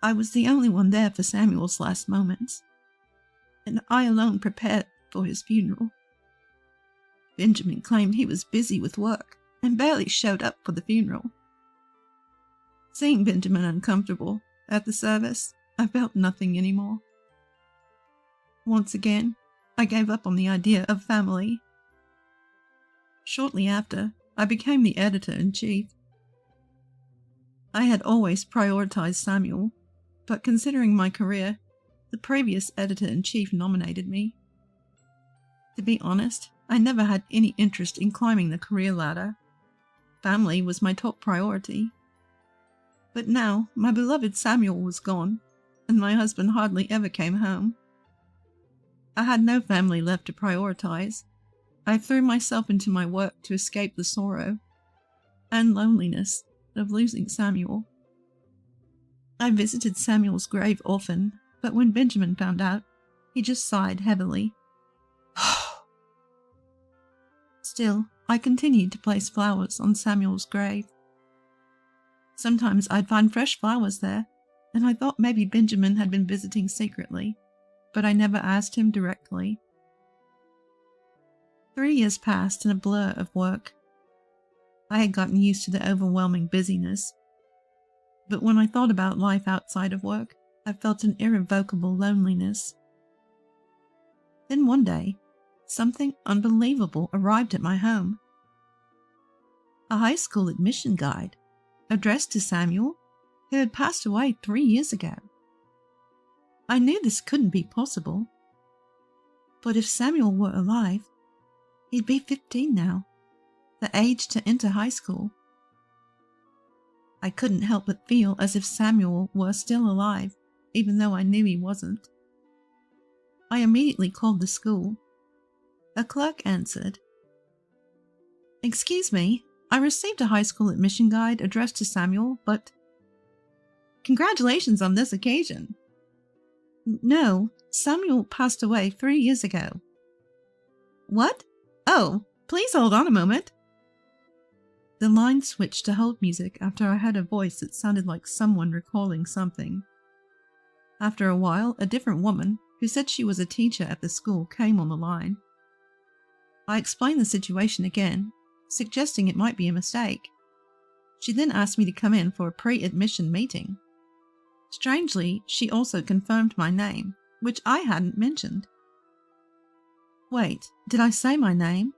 I was the only one there for Samuel's last moments, and I alone prepared for his funeral. Benjamin claimed he was busy with work and barely showed up for the funeral. Seeing Benjamin uncomfortable at the service, I felt nothing anymore. Once again, I gave up on the idea of family. Shortly after, I became the editor-in-chief. I had always prioritized Samuel, but considering my career, the previous editor-in-chief nominated me. To be honest, I never had any interest in climbing the career ladder. Family was my top priority. But now, my beloved Samuel was gone, and my husband hardly ever came home. I had no family left to prioritize. I threw myself into my work to escape the sorrow and loneliness of losing Samuel. I visited Samuel's grave often, but when Benjamin found out, he just sighed heavily. Still, I continued to place flowers on Samuel's grave. Sometimes I'd find fresh flowers there, and I thought maybe Benjamin had been visiting secretly, but I never asked him directly. 3 years passed in a blur of work. I had gotten used to the overwhelming busyness, but when I thought about life outside of work, I felt an irrevocable loneliness. Then one day, something unbelievable arrived at my home. A high school admission guide, addressed to Samuel, who had passed away 3 years ago. I knew this couldn't be possible. But if Samuel were alive, he'd be 15 now, the age to enter high school. I couldn't help but feel as if Samuel were still alive, even though I knew he wasn't. I immediately called the school. A clerk answered. "Excuse me, I received a high school admission guide addressed to Samuel, but..." "Congratulations on this occasion." "No, Samuel passed away 3 years ago." "What? Oh, please hold on a moment." The line switched to hold music after I heard a voice that sounded like someone recalling something. After a while, a different woman, who said she was a teacher at the school, came on the line. I explained the situation again, suggesting it might be a mistake. She then asked me to come in for a pre-admission meeting. Strangely, she also confirmed my name, which I hadn't mentioned. Wait, did I say my name?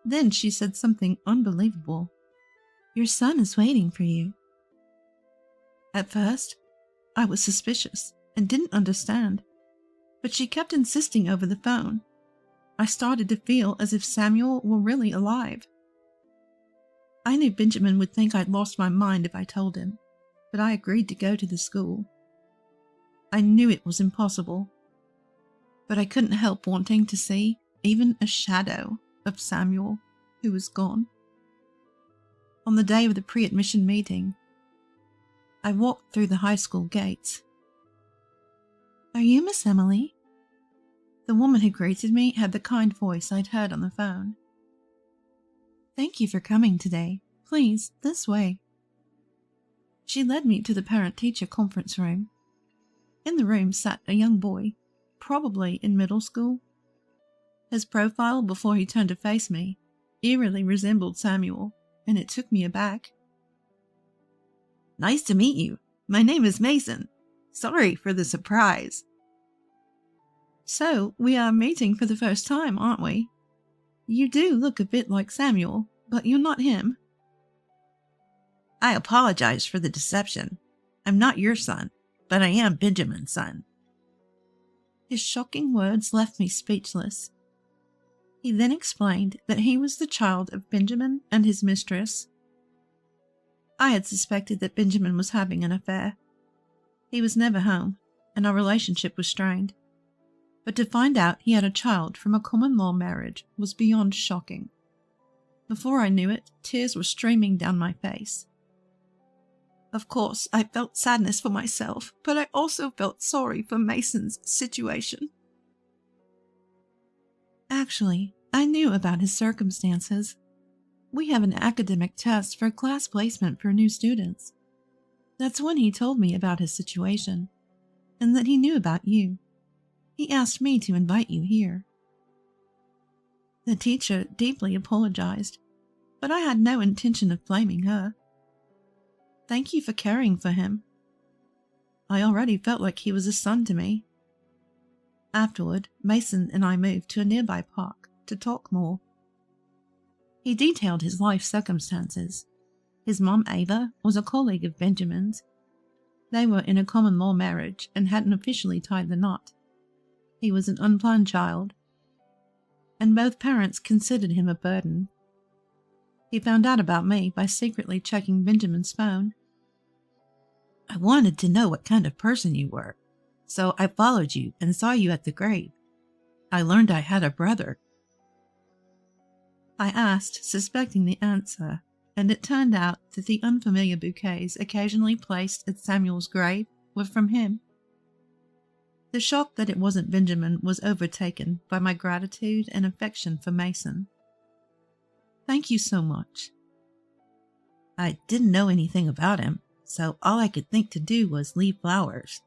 Then she said something unbelievable. "Your son is waiting for you." At first, I was suspicious and didn't understand, but she kept insisting over the phone. I started to feel as if Samuel were really alive. I knew Benjamin would think I'd lost my mind if I told him, but I agreed to go to the school. I knew it was impossible, but I couldn't help wanting to see even a shadow of Samuel, who was gone. On the day of the pre-admission meeting, I walked through the high school gates. "Are you Miss Emily?" The woman who greeted me had the kind voice I'd heard on the phone. "Thank you for coming today. Please, this way." She led me to the parent-teacher conference room. In the room sat a young boy, probably in middle school. His profile before he turned to face me eerily resembled Samuel, and it took me aback. "Nice to meet you. My name is Mason. Sorry for the surprise." "So, we are meeting for the first time, aren't we? You do look a bit like Samuel, but you're not him." "I apologize for the deception. I'm not your son, but I am Benjamin's son." His shocking words left me speechless. He then explained that he was the child of Benjamin and his mistress. I had suspected that Benjamin was having an affair. He was never home, and our relationship was strained. But to find out he had a child from a common law marriage was beyond shocking. Before I knew it, tears were streaming down my face. Of course, I felt sadness for myself, but I also felt sorry for Mason's situation. Actually, I knew about his circumstances. We have an academic test for class placement for new students. That's when he told me about his situation, and that he knew about you. He asked me to invite you here. The teacher deeply apologized, but I had no intention of blaming her. Thank you for caring for him. I already felt like he was a son to me. Afterward, Mason and I moved to a nearby park to talk more. He detailed his life circumstances. His mom, Ava, was a colleague of Benjamin's. They were in a common law marriage and hadn't officially tied the knot. He was an unplanned child, and both parents considered him a burden. He found out about me by secretly checking Benjamin's phone. "I wanted to know what kind of person you were, so I followed you and saw you at the grave. I learned I had a brother." I asked, suspecting the answer, and it turned out that the unfamiliar bouquets occasionally placed at Samuel's grave were from him. The shock that it wasn't Benjamin was overtaken by my gratitude and affection for Mason. Thank you so much. "I didn't know anything about him, so all I could think to do was leave flowers."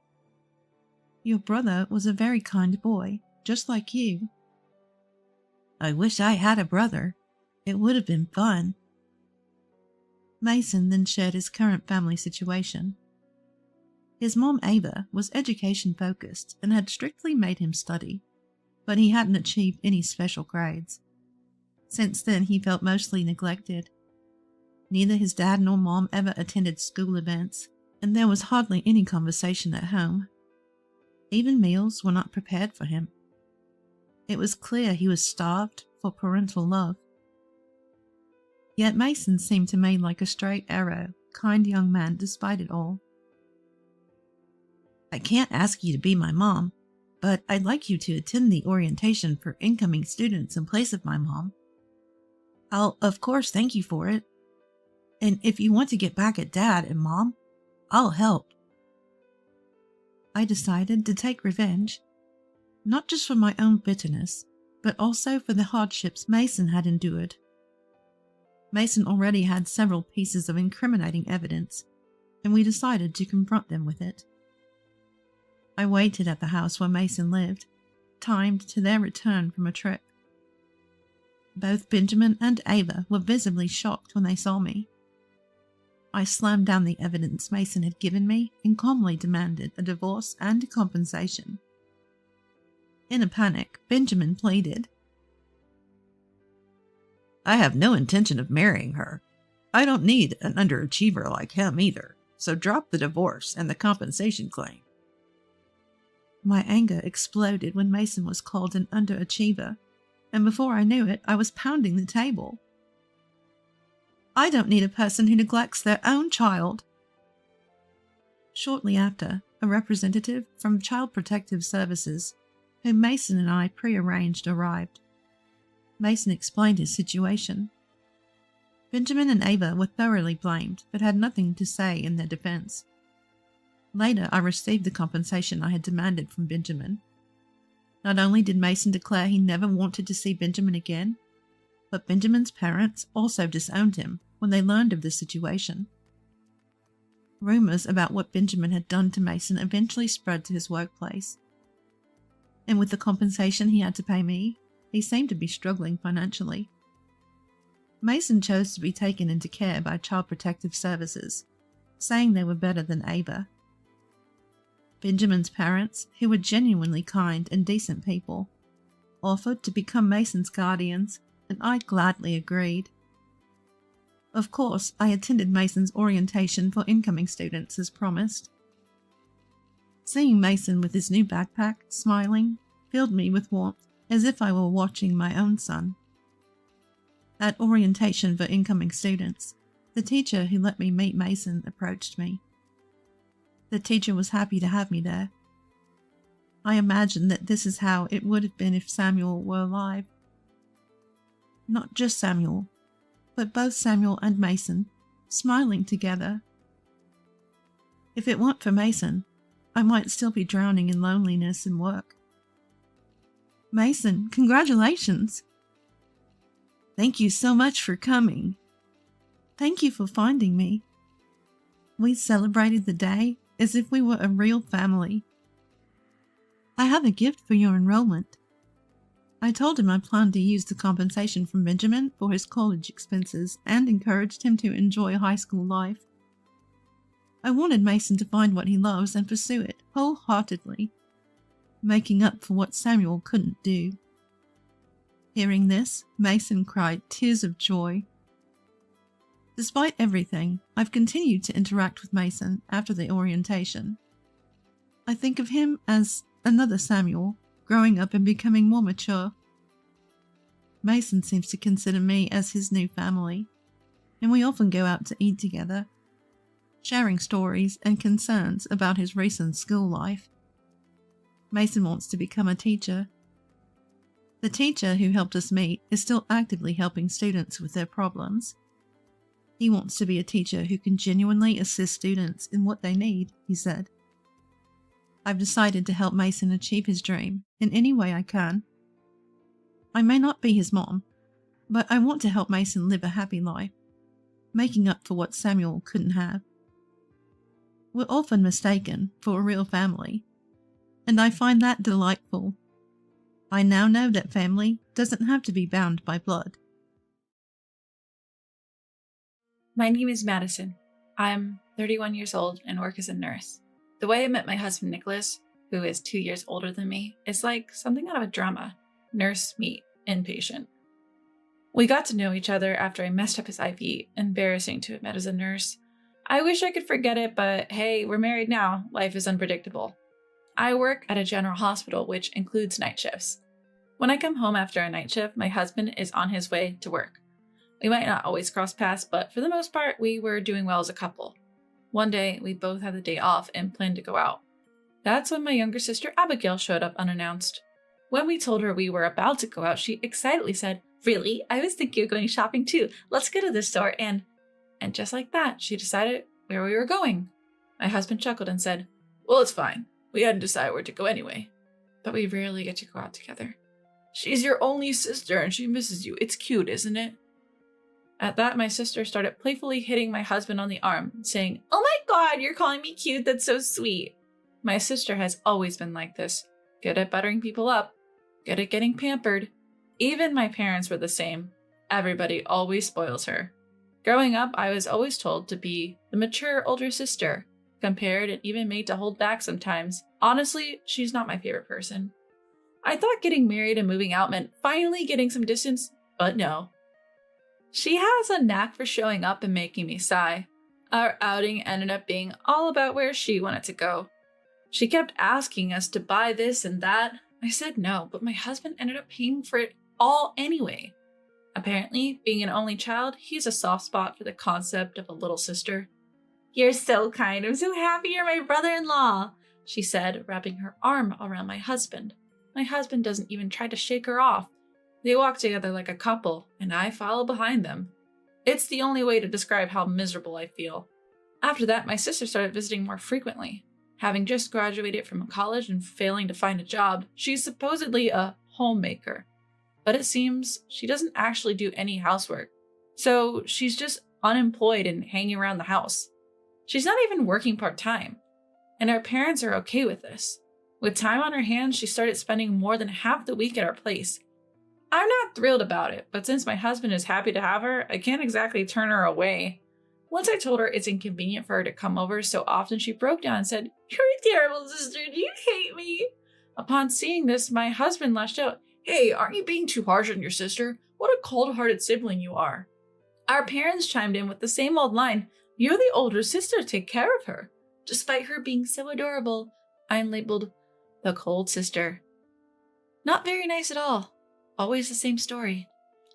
Your brother was a very kind boy, just like you. "I wish I had a brother. It would have been fun." Mason then shared his current family situation. His mom, Ava, was education-focused and had strictly made him study, but he hadn't achieved any special grades. Since then, he felt mostly neglected. Neither his dad nor mom ever attended school events, and there was hardly any conversation at home. Even meals were not prepared for him. It was clear he was starved for parental love. Yet Mason seemed to me like a straight arrow, kind young man despite it all. "I can't ask you to be my mom, but I'd like you to attend the orientation for incoming students in place of my mom. I'll, of course, thank you for it. And if you want to get back at Dad and Mom, I'll help." I decided to take revenge, not just for my own bitterness, but also for the hardships Mason had endured. Mason already had several pieces of incriminating evidence, and we decided to confront them with it. I waited at the house where Mason lived, timed to their return from a trip. Both Benjamin and Ava were visibly shocked when they saw me. I slammed down the evidence Mason had given me and calmly demanded a divorce and compensation. In a panic, Benjamin pleaded, "I have no intention of marrying her. I don't need an underachiever like him either, so drop the divorce and the compensation claim." My anger exploded when Mason was called an underachiever, and before I knew it, I was pounding the table. I don't need a person who neglects their own child. Shortly after, a representative from Child Protective Services, whom Mason and I prearranged, arrived. Mason explained his situation. Benjamin and Ava were thoroughly blamed, but had nothing to say in their defense. Later, I received the compensation I had demanded from Benjamin. Not only did Mason declare he never wanted to see Benjamin again, but Benjamin's parents also disowned him when they learned of the situation. Rumors about what Benjamin had done to Mason eventually spread to his workplace. And with the compensation he had to pay me, he seemed to be struggling financially. Mason chose to be taken into care by Child Protective Services, saying they were better than Ava. Benjamin's parents, who were genuinely kind and decent people, offered to become Mason's guardians, and I gladly agreed. Of course, I attended Mason's orientation for incoming students as promised. Seeing Mason with his new backpack, smiling, filled me with warmth, as if I were watching my own son. At orientation for incoming students, the teacher who let me meet Mason approached me. The teacher was happy to have me there. I imagined that this is how it would have been if Samuel were alive. Not just Samuel, but both Samuel and Mason, smiling together. If it weren't for Mason, I might still be drowning in loneliness and work. Mason, congratulations! Thank you so much for coming. Thank you for finding me. We celebrated the day as if we were a real family. I have a gift for your enrollment. I told him I planned to use the compensation from Benjamin for his college expenses and encouraged him to enjoy high school life. I wanted Mason to find what he loves and pursue it wholeheartedly, making up for what Samuel couldn't do. Hearing this, Mason cried tears of joy. Despite everything, I've continued to interact with Mason after the orientation. I think of him as another Samuel, growing up and becoming more mature. Mason seems to consider me as his new family, and we often go out to eat together, sharing stories and concerns about his recent school life. Mason wants to become a teacher. The teacher who helped us meet is still actively helping students with their problems. He wants to be a teacher who can genuinely assist students in what they need, he said. I've decided to help Mason achieve his dream in any way I can. I may not be his mom, but I want to help Mason live a happy life, making up for what Samuel couldn't have. We're often mistaken for a real family, and I find that delightful. I now know that family doesn't have to be bound by blood. My name is Madison. I'm 31 years old and work as a nurse. The way I met my husband Nicholas, who is 2 years older than me, is like something out of a drama. Nurse meet inpatient. We got to know each other after I messed up his IV, embarrassing to admit as a nurse. I wish I could forget it, but hey, we're married now. Life is unpredictable. I work at a general hospital, which includes night shifts. When I come home after a night shift, my husband is on his way to work. We might not always cross paths, but for the most part, we were doing well as a couple. One day, we both had the day off and planned to go out. That's when my younger sister Abigail showed up unannounced. When we told her we were about to go out, she excitedly said, "Really? I was thinking of going shopping too. Let's go to the store." And just like that, she decided where we were going. My husband chuckled and said, "Well, it's fine. We hadn't decided where to go anyway. But we rarely get to go out together. She's your only sister and she misses you. It's cute, isn't it?" At that, my sister started playfully hitting my husband on the arm, saying, "Oh my God, you're calling me cute. That's so sweet." My sister has always been like this. Good at buttering people up. Good at getting pampered. Even my parents were the same. Everybody always spoils her. Growing up, I was always told to be the mature older sister, compared and even made to hold back sometimes. Honestly, she's not my favorite person. I thought getting married and moving out meant finally getting some distance, but no. She has a knack for showing up and making me sigh. Our outing ended up being all about where she wanted to go. She kept asking us to buy this and that. I said no, but my husband ended up paying for it all anyway. Apparently, being an only child, he has a soft spot for the concept of a little sister. "You're so kind. I'm so happy you're my brother-in-law," she said, wrapping her arm around my husband. My husband doesn't even try to shake her off. They walk together like a couple, and I follow behind them. It's the only way to describe how miserable I feel. After that, my sister started visiting more frequently. Having just graduated from college and failing to find a job, she's supposedly a homemaker. But it seems she doesn't actually do any housework. So she's just unemployed and hanging around the house. She's not even working part-time. And our parents are okay with this. With time on her hands, she started spending more than half the week at our place. I'm not thrilled about it, but since my husband is happy to have her, I can't exactly turn her away. Once I told her it's inconvenient for her to come over so often, she broke down and said, "You're a terrible sister. Do you hate me?" Upon seeing this, my husband lashed out, "Hey, aren't you being too harsh on your sister? What a cold-hearted sibling you are." Our parents chimed in with the same old line, "You're the older sister, take care of her." Despite her being so adorable, I'm labeled the cold sister. Not very nice at all. Always the same story.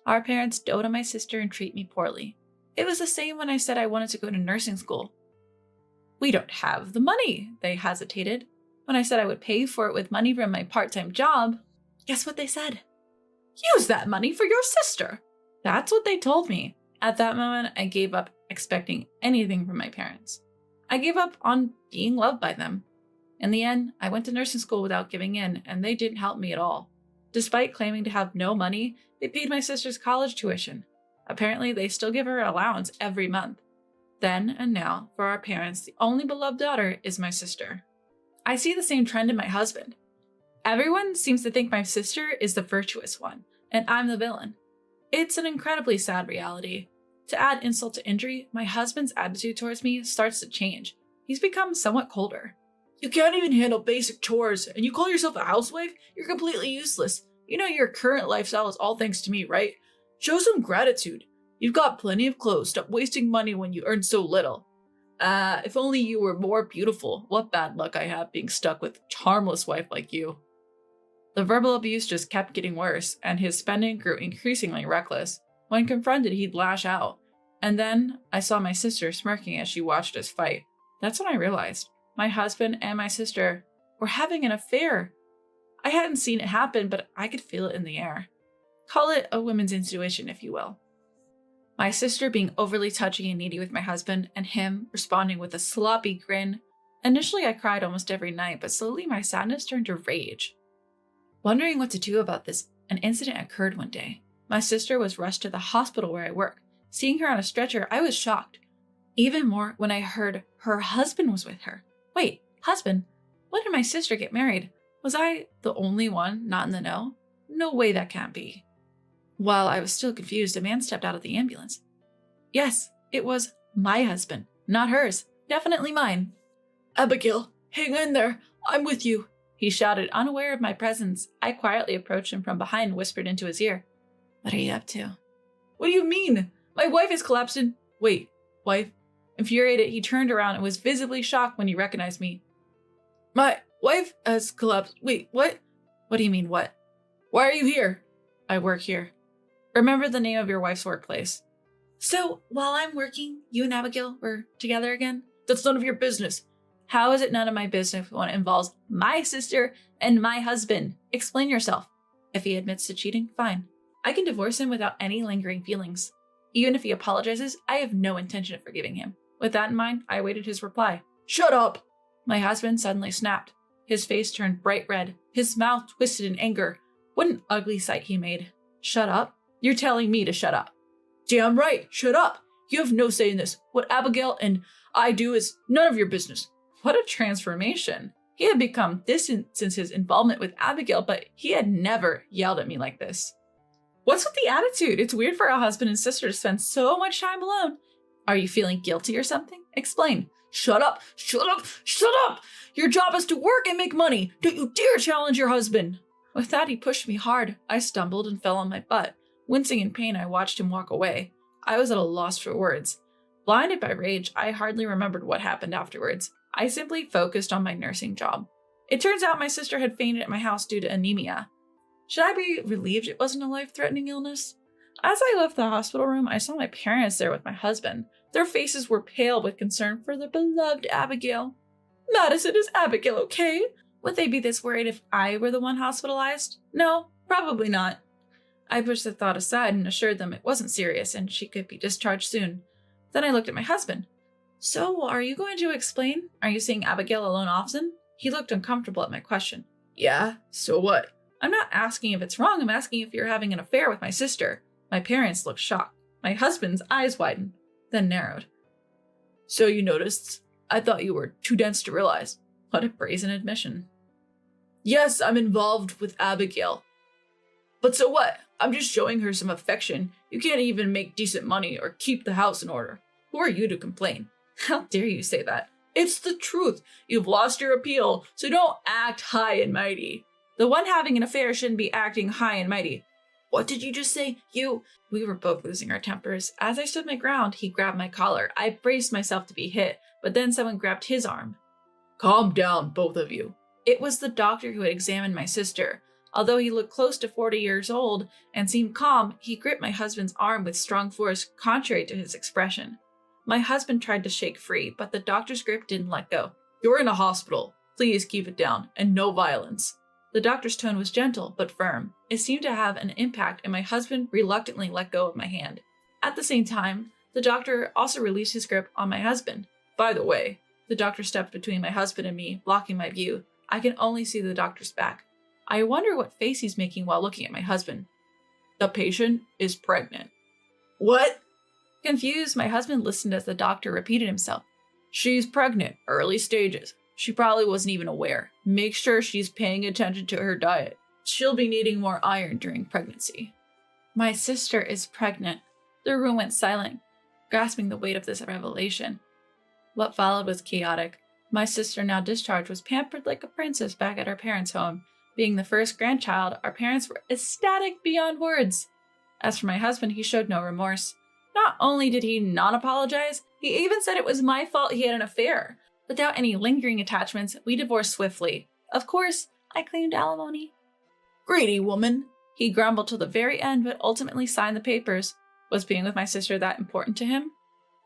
Our parents dote on my sister and treat me poorly. It was the same when I said I wanted to go to nursing school. "We don't have the money," they hesitated. When I said I would pay for it with money from my part-time job, guess what they said? "Use that money for your sister." That's what they told me. At that moment, I gave up expecting anything from my parents. I gave up on being loved by them. In the end, I went to nursing school without giving in, and they didn't help me at all. Despite claiming to have no money, they paid my sister's college tuition. Apparently, they still give her allowance every month. Then and now, for our parents, the only beloved daughter is my sister. I see the same trend in my husband. Everyone seems to think my sister is the virtuous one, and I'm the villain. It's an incredibly sad reality. To add insult to injury, my husband's attitude towards me starts to change. He's become somewhat colder. "You can't even handle basic chores, and you call yourself a housewife? You're completely useless. You know your current lifestyle is all thanks to me, right? Show some gratitude. You've got plenty of clothes. Stop wasting money when you earn so little. If only you were more beautiful. What bad luck I have being stuck with a harmless wife like you." The verbal abuse just kept getting worse, and his spending grew increasingly reckless. When confronted, he'd lash out. And then I saw my sister smirking as she watched us fight. That's when I realized my husband and my sister were having an affair. I hadn't seen it happen, but I could feel it in the air. Call it a woman's intuition, if you will. My sister being overly touchy and needy with my husband, and him responding with a sloppy grin. Initially, I cried almost every night, but slowly my sadness turned to rage. Wondering what to do about this, an incident occurred one day. My sister was rushed to the hospital where I work. Seeing her on a stretcher, I was shocked. Even more when I heard her husband was with her. Wait, husband? When did my sister get married? Was I the only one not in the know? No way that can't be. While I was still confused, a man stepped out of the ambulance. Yes, it was my husband, not hers. Definitely mine. "Abigail, hang in there. I'm with you," he shouted, unaware of my presence. I quietly approached him from behind and whispered into his ear. "What are you up to?" "What do you mean? My wife is collapsing." "Wait, wife?" Infuriated, he turned around and was visibly shocked when he recognized me. "My wife has collapsed. Wait, what?" "What do you mean, what?" "Why are you here?" "I work here." "Remember the name of your wife's workplace." "So, while I'm working, you and Abigail were together again?" "That's none of your business." "How is it none of my business when it involves my sister and my husband? Explain yourself." If he admits to cheating, fine. I can divorce him without any lingering feelings. Even if he apologizes, I have no intention of forgiving him. With that in mind, I awaited his reply. "Shut up!" My husband suddenly snapped. His face turned bright red. His mouth twisted in anger. What an ugly sight he made. "Shut up? You're telling me to shut up." "Damn right, shut up. You have no say in this. What Abigail and I do is none of your business." What a transformation. He had become distant since his involvement with Abigail, but he had never yelled at me like this. What's with the attitude? It's weird for a husband and sister to spend so much time alone. Are you feeling guilty or something? Explain. "Shut up, shut up, shut up! Your job is to work and make money. Don't you dare challenge your husband." With that, he pushed me hard. I stumbled and fell on my butt. Wincing in pain, I watched him walk away. I was at a loss for words. Blinded by rage, I hardly remembered what happened afterwards. I simply focused on my nursing job. It turns out my sister had fainted at my house due to anemia. Should I be relieved it wasn't a life-threatening illness? As I left the hospital room, I saw my parents there with my husband. Their faces were pale with concern for their beloved Abigail. Madison is Abigail, okay? Would they be this worried if I were the one hospitalized? No, probably not. I pushed the thought aside and assured them it wasn't serious and she could be discharged soon. Then I looked at my husband. So, are you going to explain? Are you seeing Abigail alone often? He looked uncomfortable at my question. Yeah, so what? I'm not asking if it's wrong, I'm asking if you're having an affair with my sister. My parents looked shocked. My husband's eyes widened, then narrowed. So you noticed? I thought you were too dense to realize. What a brazen admission. Yes, I'm involved with Abigail. But so what? I'm just showing her some affection. You can't even make decent money or keep the house in order. Who are you to complain? How dare you say that? It's the truth. You've lost your appeal, so don't act high and mighty. The one having an affair shouldn't be acting high and mighty. What did you just say? We were both losing our tempers. As I stood my ground, he grabbed my collar. I braced myself to be hit, but then someone grabbed his arm. Calm down, both of you. It was the doctor who had examined my sister. Although he looked close to 40 years old and seemed calm, he gripped my husband's arm with strong force, contrary to his expression. My husband tried to shake free, but the doctor's grip didn't let go. You're in a hospital. Please keep it down, and no violence. The doctor's tone was gentle, but firm. It seemed to have an impact, and my husband reluctantly let go of my hand. At the same time, the doctor also released his grip on my husband. By the way, the doctor stepped between my husband and me, blocking my view. I can only see the doctor's back. I wonder what face he's making while looking at my husband. The patient is pregnant. What? Confused, my husband listened as the doctor repeated himself. She's pregnant, early stages. She probably wasn't even aware. Make sure she's paying attention to her diet. She'll be needing more iron during pregnancy. My sister is pregnant. The room went silent, grasping the weight of this revelation. What followed was chaotic. My sister, now discharged, was pampered like a princess back at her parents' home. Being the first grandchild, our parents were ecstatic beyond words. As for my husband, he showed no remorse. Not only did he not apologize, he even said it was my fault he had an affair. Without any lingering attachments, we divorced swiftly. Of course, I claimed alimony. Greedy woman, he grumbled till the very end, but ultimately signed the papers. Was being with my sister that important to him?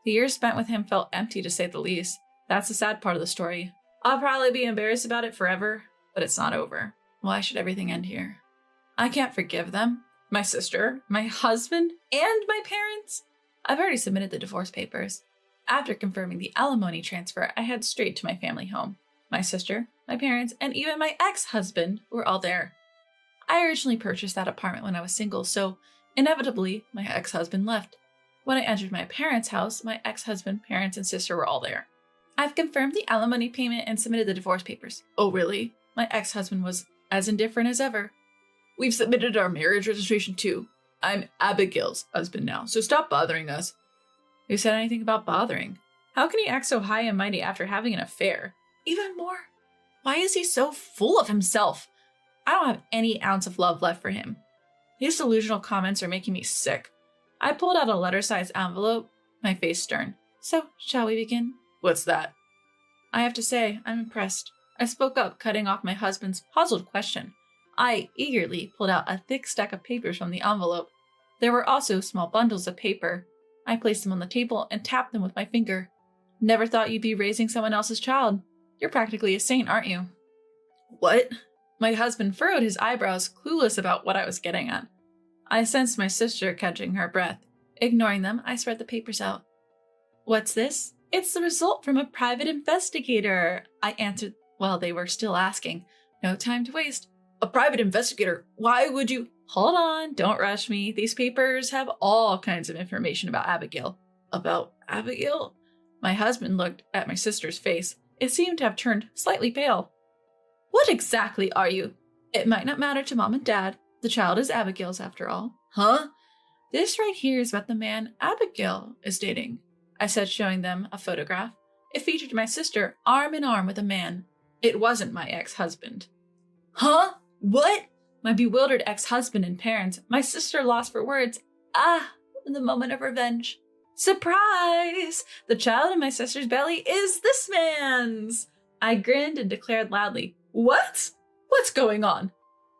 The years spent with him felt empty, to say the least. That's the sad part of the story. I'll probably be embarrassed about it forever, but it's not over. Why should everything end here? I can't forgive them. My sister, my husband, and my parents. I've already submitted the divorce papers. After confirming the alimony transfer, I head straight to my family home. My sister, my parents, and even my ex-husband were all there. I originally purchased that apartment when I was single, so inevitably, my ex-husband left. When I entered my parents' house, my ex-husband, parents, and sister were all there. I've confirmed the alimony payment and submitted the divorce papers. Oh, really? My ex-husband was as indifferent as ever. We've submitted our marriage registration too. I'm Abigail's husband now, so stop bothering us. Who said anything about bothering? How can he act so high and mighty after having an affair? Even more, why is he so full of himself? I don't have any ounce of love left for him. His delusional comments are making me sick. I pulled out a letter-sized envelope, my face stern. So, shall we begin? What's that? I have to say, I'm impressed. I spoke up, cutting off my husband's puzzled question. I eagerly pulled out a thick stack of papers from the envelope. There were also small bundles of paper. I placed them on the table and tapped them with my finger. Never thought you'd be raising someone else's child. You're practically a saint, aren't you? What? My husband furrowed his eyebrows, clueless about what I was getting at. I sensed my sister catching her breath. Ignoring them, I spread the papers out. What's this? It's the result from a private investigator, I answered while they were still asking. No time to waste. A private investigator? Why would you? Hold on, don't rush me. These papers have all kinds of information about Abigail. About Abigail? My husband looked at my sister's face. It seemed to have turned slightly pale. What exactly are you? It might not matter to Mom and Dad. The child is Abigail's after all. Huh? This right here is about the man Abigail is dating, I said, showing them a photograph. It featured my sister arm in arm with a man. It wasn't my ex-husband. Huh? What? My bewildered ex-husband and parents, my sister lost for words. The moment of revenge. Surprise! The child in my sister's belly is this man's! I grinned and declared loudly, What? What's going on?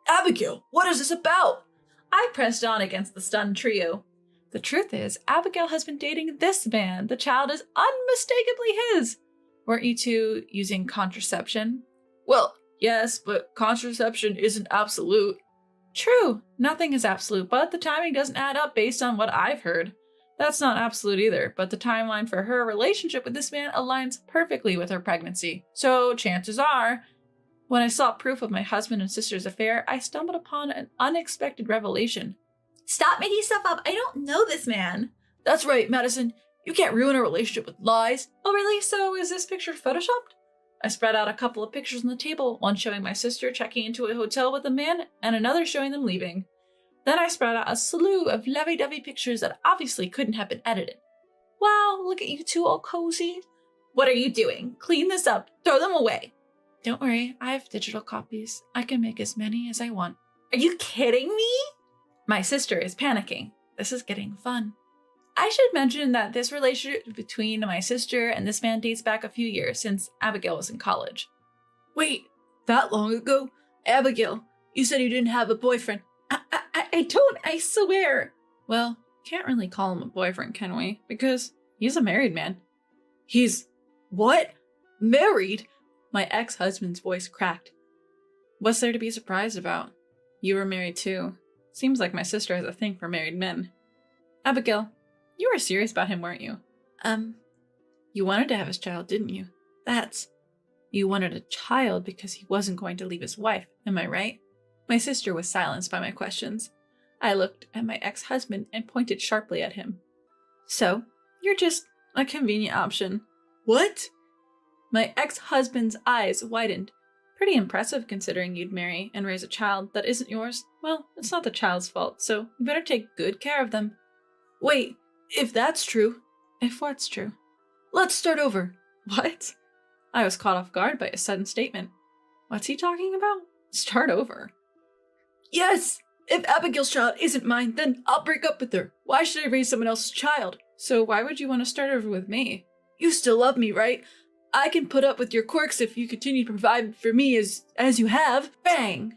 Abigail, what is this about? I pressed on against the stunned trio. The truth is, Abigail has been dating this man. The child is unmistakably his. Weren't you two using contraception? Well, yes, but contraception isn't absolute. True, nothing is absolute, but the timing doesn't add up based on what I've heard. That's not absolute either, but the timeline for her relationship with this man aligns perfectly with her pregnancy. So chances are, when I saw proof of my husband and sister's affair, I stumbled upon an unexpected revelation. Stop making stuff up. I don't know this man. That's right, Madison. You can't ruin a relationship with lies. Oh, really? So is this picture photoshopped? I spread out a couple of pictures on the table, one showing my sister checking into a hotel with a man and another showing them leaving. Then I spread out a slew of lovey-dovey pictures that obviously couldn't have been edited. Wow, look at you two all cozy. What are you doing? Clean this up. Throw them away. Don't worry, I have digital copies. I can make as many as I want. Are you kidding me? My sister is panicking. This is getting fun. I should mention that this relationship between my sister and this man dates back a few years, since Abigail was in college. Wait, that long ago? Abigail, you said you didn't have a boyfriend. I don't, I swear. Well, can't really call him a boyfriend, can we? Because he's a married man. He's... what? Married? My ex-husband's voice cracked. What's there to be surprised about? You were married too. Seems like my sister has a thing for married men. Abigail, you were serious about him, weren't you? You wanted to have his child, didn't you? You wanted a child because he wasn't going to leave his wife, am I right? My sister was silenced by my questions. I looked at my ex-husband and pointed sharply at him. So, you're just a convenient option. What? My ex-husband's eyes widened. Pretty impressive considering you'd marry and raise a child that isn't yours. Well, it's not the child's fault, so you better take good care of them. Wait, if that's true... If what's true? Let's start over. What? I was caught off guard by a sudden statement. What's he talking about? Start over? Yes! If Abigail's child isn't mine, then I'll break up with her. Why should I raise someone else's child? So why would you want to start over with me? You still love me, right? I can put up with your quirks if you continue to provide for me as you have. Bang!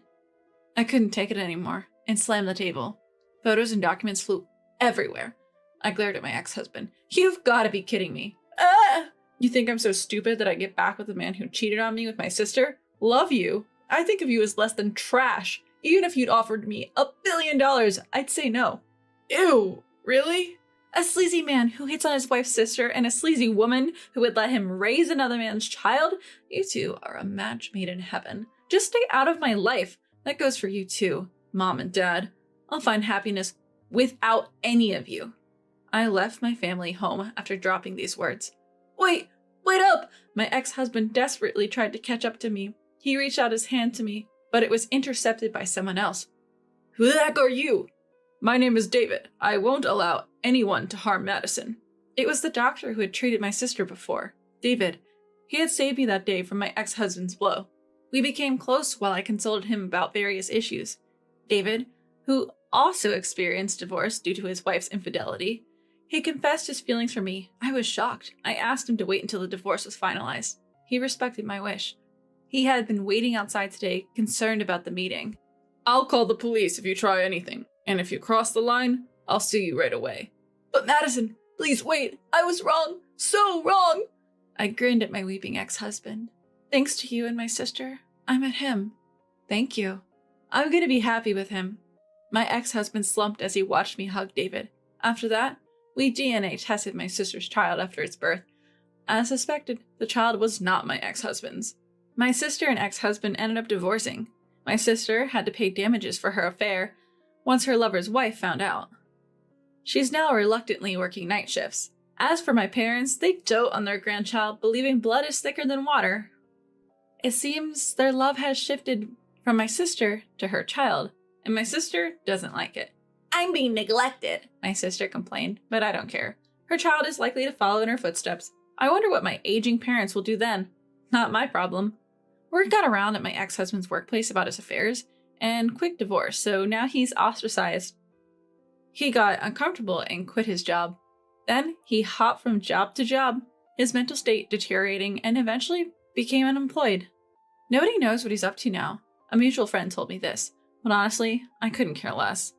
I couldn't take it anymore and slammed the table. Photos and documents flew everywhere. I glared at my ex-husband. You've got to be kidding me. Ah! You think I'm so stupid that I get back with the man who cheated on me with my sister? Love you. I think of you as less than trash. Even if you'd offered me $1 billion, I'd say no. Ew, really? A sleazy man who hits on his wife's sister and a sleazy woman who would let him raise another man's child? You two are a match made in heaven. Just stay out of my life. That goes for you too, Mom and Dad. I'll find happiness without any of you. I left my family home after dropping these words. Wait up! My ex-husband desperately tried to catch up to me. He reached out his hand to me, but it was intercepted by someone else. Who the heck are you? My name is David. I won't allow anyone to harm Madison. It was the doctor who had treated my sister before. David. He had saved me that day from my ex-husband's blow. We became close while I consulted him about various issues. David, who also experienced divorce due to his wife's infidelity, he confessed his feelings for me. I was shocked. I asked him to wait until the divorce was finalized. He respected my wish. He had been waiting outside today, concerned about the meeting. I'll call the police if you try anything, and if you cross the line, I'll sue you right away. But Madison, please wait. I was wrong. So wrong. I grinned at my weeping ex-husband. Thanks to you and my sister, I met him. Thank you. I'm going to be happy with him. My ex-husband slumped as he watched me hug David. After that, we DNA tested my sister's child after its birth. As suspected, the child was not my ex-husband's. My sister and ex-husband ended up divorcing. My sister had to pay damages for her affair once her lover's wife found out. She's now reluctantly working night shifts. As for my parents, they dote on their grandchild, believing blood is thicker than water. It seems their love has shifted from my sister to her child, and my sister doesn't like it. I'm being neglected, my sister complained, but I don't care. Her child is likely to follow in her footsteps. I wonder what my aging parents will do then. Not my problem. Word got around at my ex-husband's workplace about his affairs and quick divorce, so now he's ostracized. He got uncomfortable and quit his job. Then he hopped from job to job, his mental state deteriorating, and eventually became unemployed. Nobody knows what he's up to now. A mutual friend told me this, but honestly, I couldn't care less.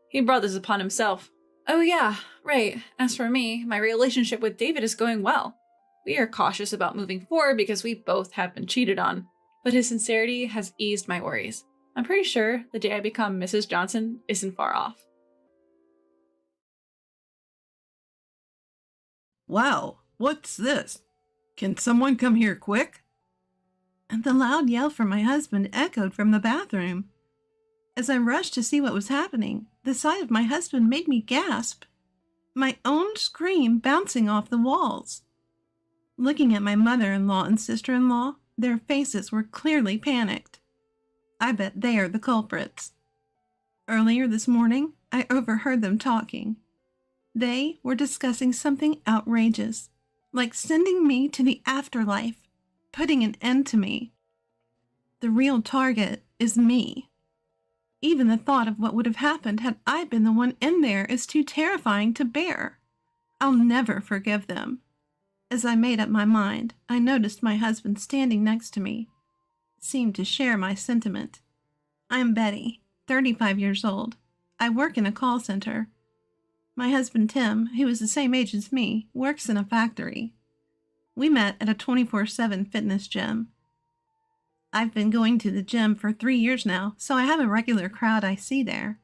He brought this upon himself. Oh yeah, right. As for me, my relationship with David is going well. We are cautious about moving forward because we both have been cheated on, but his sincerity has eased my worries. I'm pretty sure the day I become Mrs. Johnson isn't far off. Wow, what's this? Can someone come here quick? And the loud yell from my husband echoed from the bathroom. As I rushed to see what was happening, the sight of my husband made me gasp, my own scream bouncing off the walls. Looking at my mother-in-law and sister-in-law, their faces were clearly panicked. I bet they are the culprits. Earlier this morning, I overheard them talking. They were discussing something outrageous, like sending me to the afterlife, putting an end to me. The real target is me. Even the thought of what would have happened had I been the one in there is too terrifying to bear. I'll never forgive them. As I made up my mind, I noticed my husband standing next to me. Seemed to share my sentiment. I'm Betty, 35 years old. I work in a call center. My husband Tim, who is the same age as me, works in a factory. We met at a 24/7 fitness gym. I've been going to the gym for 3 years now, so I have a regular crowd I see there.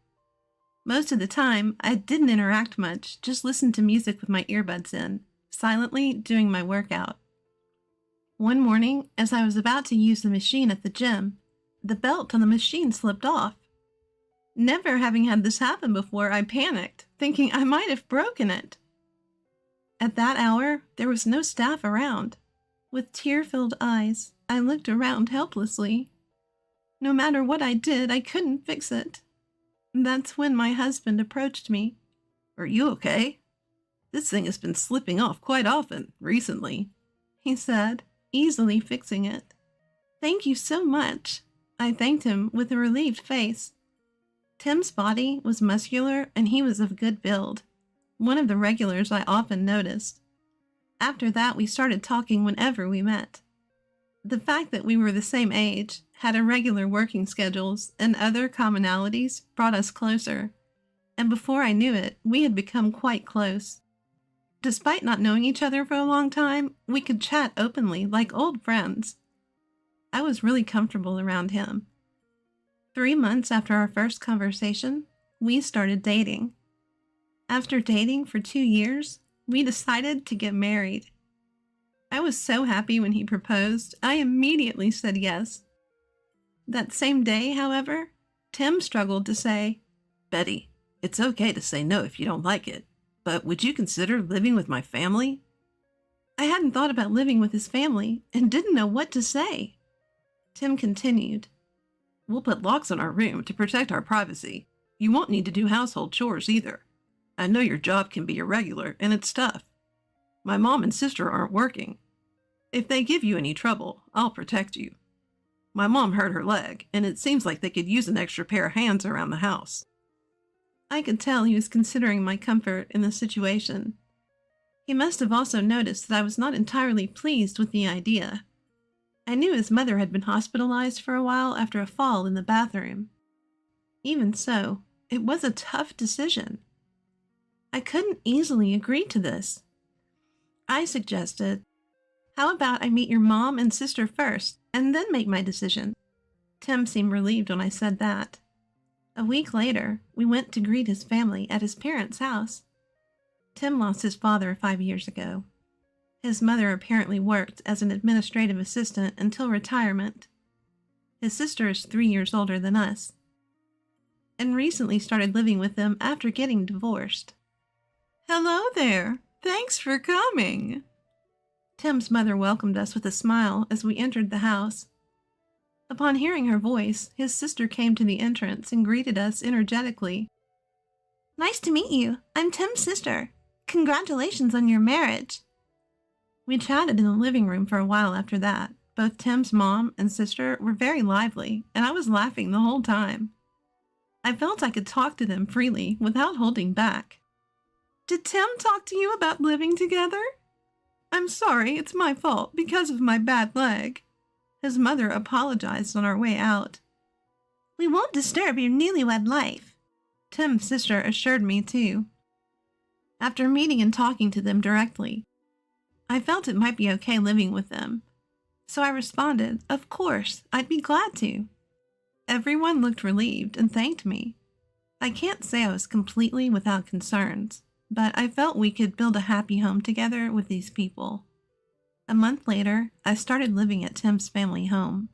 Most of the time, I didn't interact much, just listened to music with my earbuds in, silently doing my workout. One morning, as I was about to use the machine at the gym, the belt on the machine slipped off. Never having had this happen before, I panicked, thinking I might have broken it. At that hour, there was no staff around. With tear-filled eyes, I looked around helplessly. No matter what I did, I couldn't fix it. That's when my husband approached me. Are you okay? This thing has been slipping off quite often recently, he said, easily fixing it. Thank you so much. I thanked him with a relieved face. Tim's body was muscular and he was of good build, one of the regulars I often noticed. After that, we started talking whenever we met. The fact that we were the same age, had irregular working schedules, and other commonalities brought us closer, and before I knew it, we had become quite close. Despite not knowing each other for a long time, we could chat openly like old friends. I was really comfortable around him. 3 months after our first conversation, we started dating. After dating for 2 years, we decided to get married. I was so happy when he proposed, I immediately said yes. That same day, however, Tim struggled to say, Betty, it's okay to say no if you don't like it, but would you consider living with my family? I hadn't thought about living with his family and didn't know what to say. Tim continued, We'll put locks on our room to protect our privacy. You won't need to do household chores either. I know your job can be irregular and it's tough. My mom and sister aren't working. If they give you any trouble, I'll protect you. My mom hurt her leg, and it seems like they could use an extra pair of hands around the house. I could tell he was considering my comfort in the situation. He must have also noticed that I was not entirely pleased with the idea. I knew his mother had been hospitalized for a while after a fall in the bathroom. Even so, it was a tough decision. I couldn't easily agree to this. I suggested, how about I meet your mom and sister first, and then make my decision? Tim seemed relieved when I said that. A week later, we went to greet his family at his parents' house. Tim lost his father 5 years ago. His mother apparently worked as an administrative assistant until retirement. His sister is 3 years older than us, and recently started living with them after getting divorced. Hello there. Thanks for coming. Tim's mother welcomed us with a smile as we entered the house. Upon hearing her voice, his sister came to the entrance and greeted us energetically. Nice to meet you. I'm Tim's sister. Congratulations on your marriage. We chatted in the living room for a while after that. Both Tim's mom and sister were very lively, and I was laughing the whole time. I felt I could talk to them freely without holding back. Did Tim talk to you about living together? I'm sorry, it's my fault because of my bad leg. His mother apologized on our way out. We won't disturb your newlywed life, Tim's sister assured me too. After meeting and talking to them directly, I felt it might be okay living with them. So I responded, of course, I'd be glad to. Everyone looked relieved and thanked me. I can't say I was completely without concerns, but I felt we could build a happy home together with these people. A month later, I started living at Tim's family home.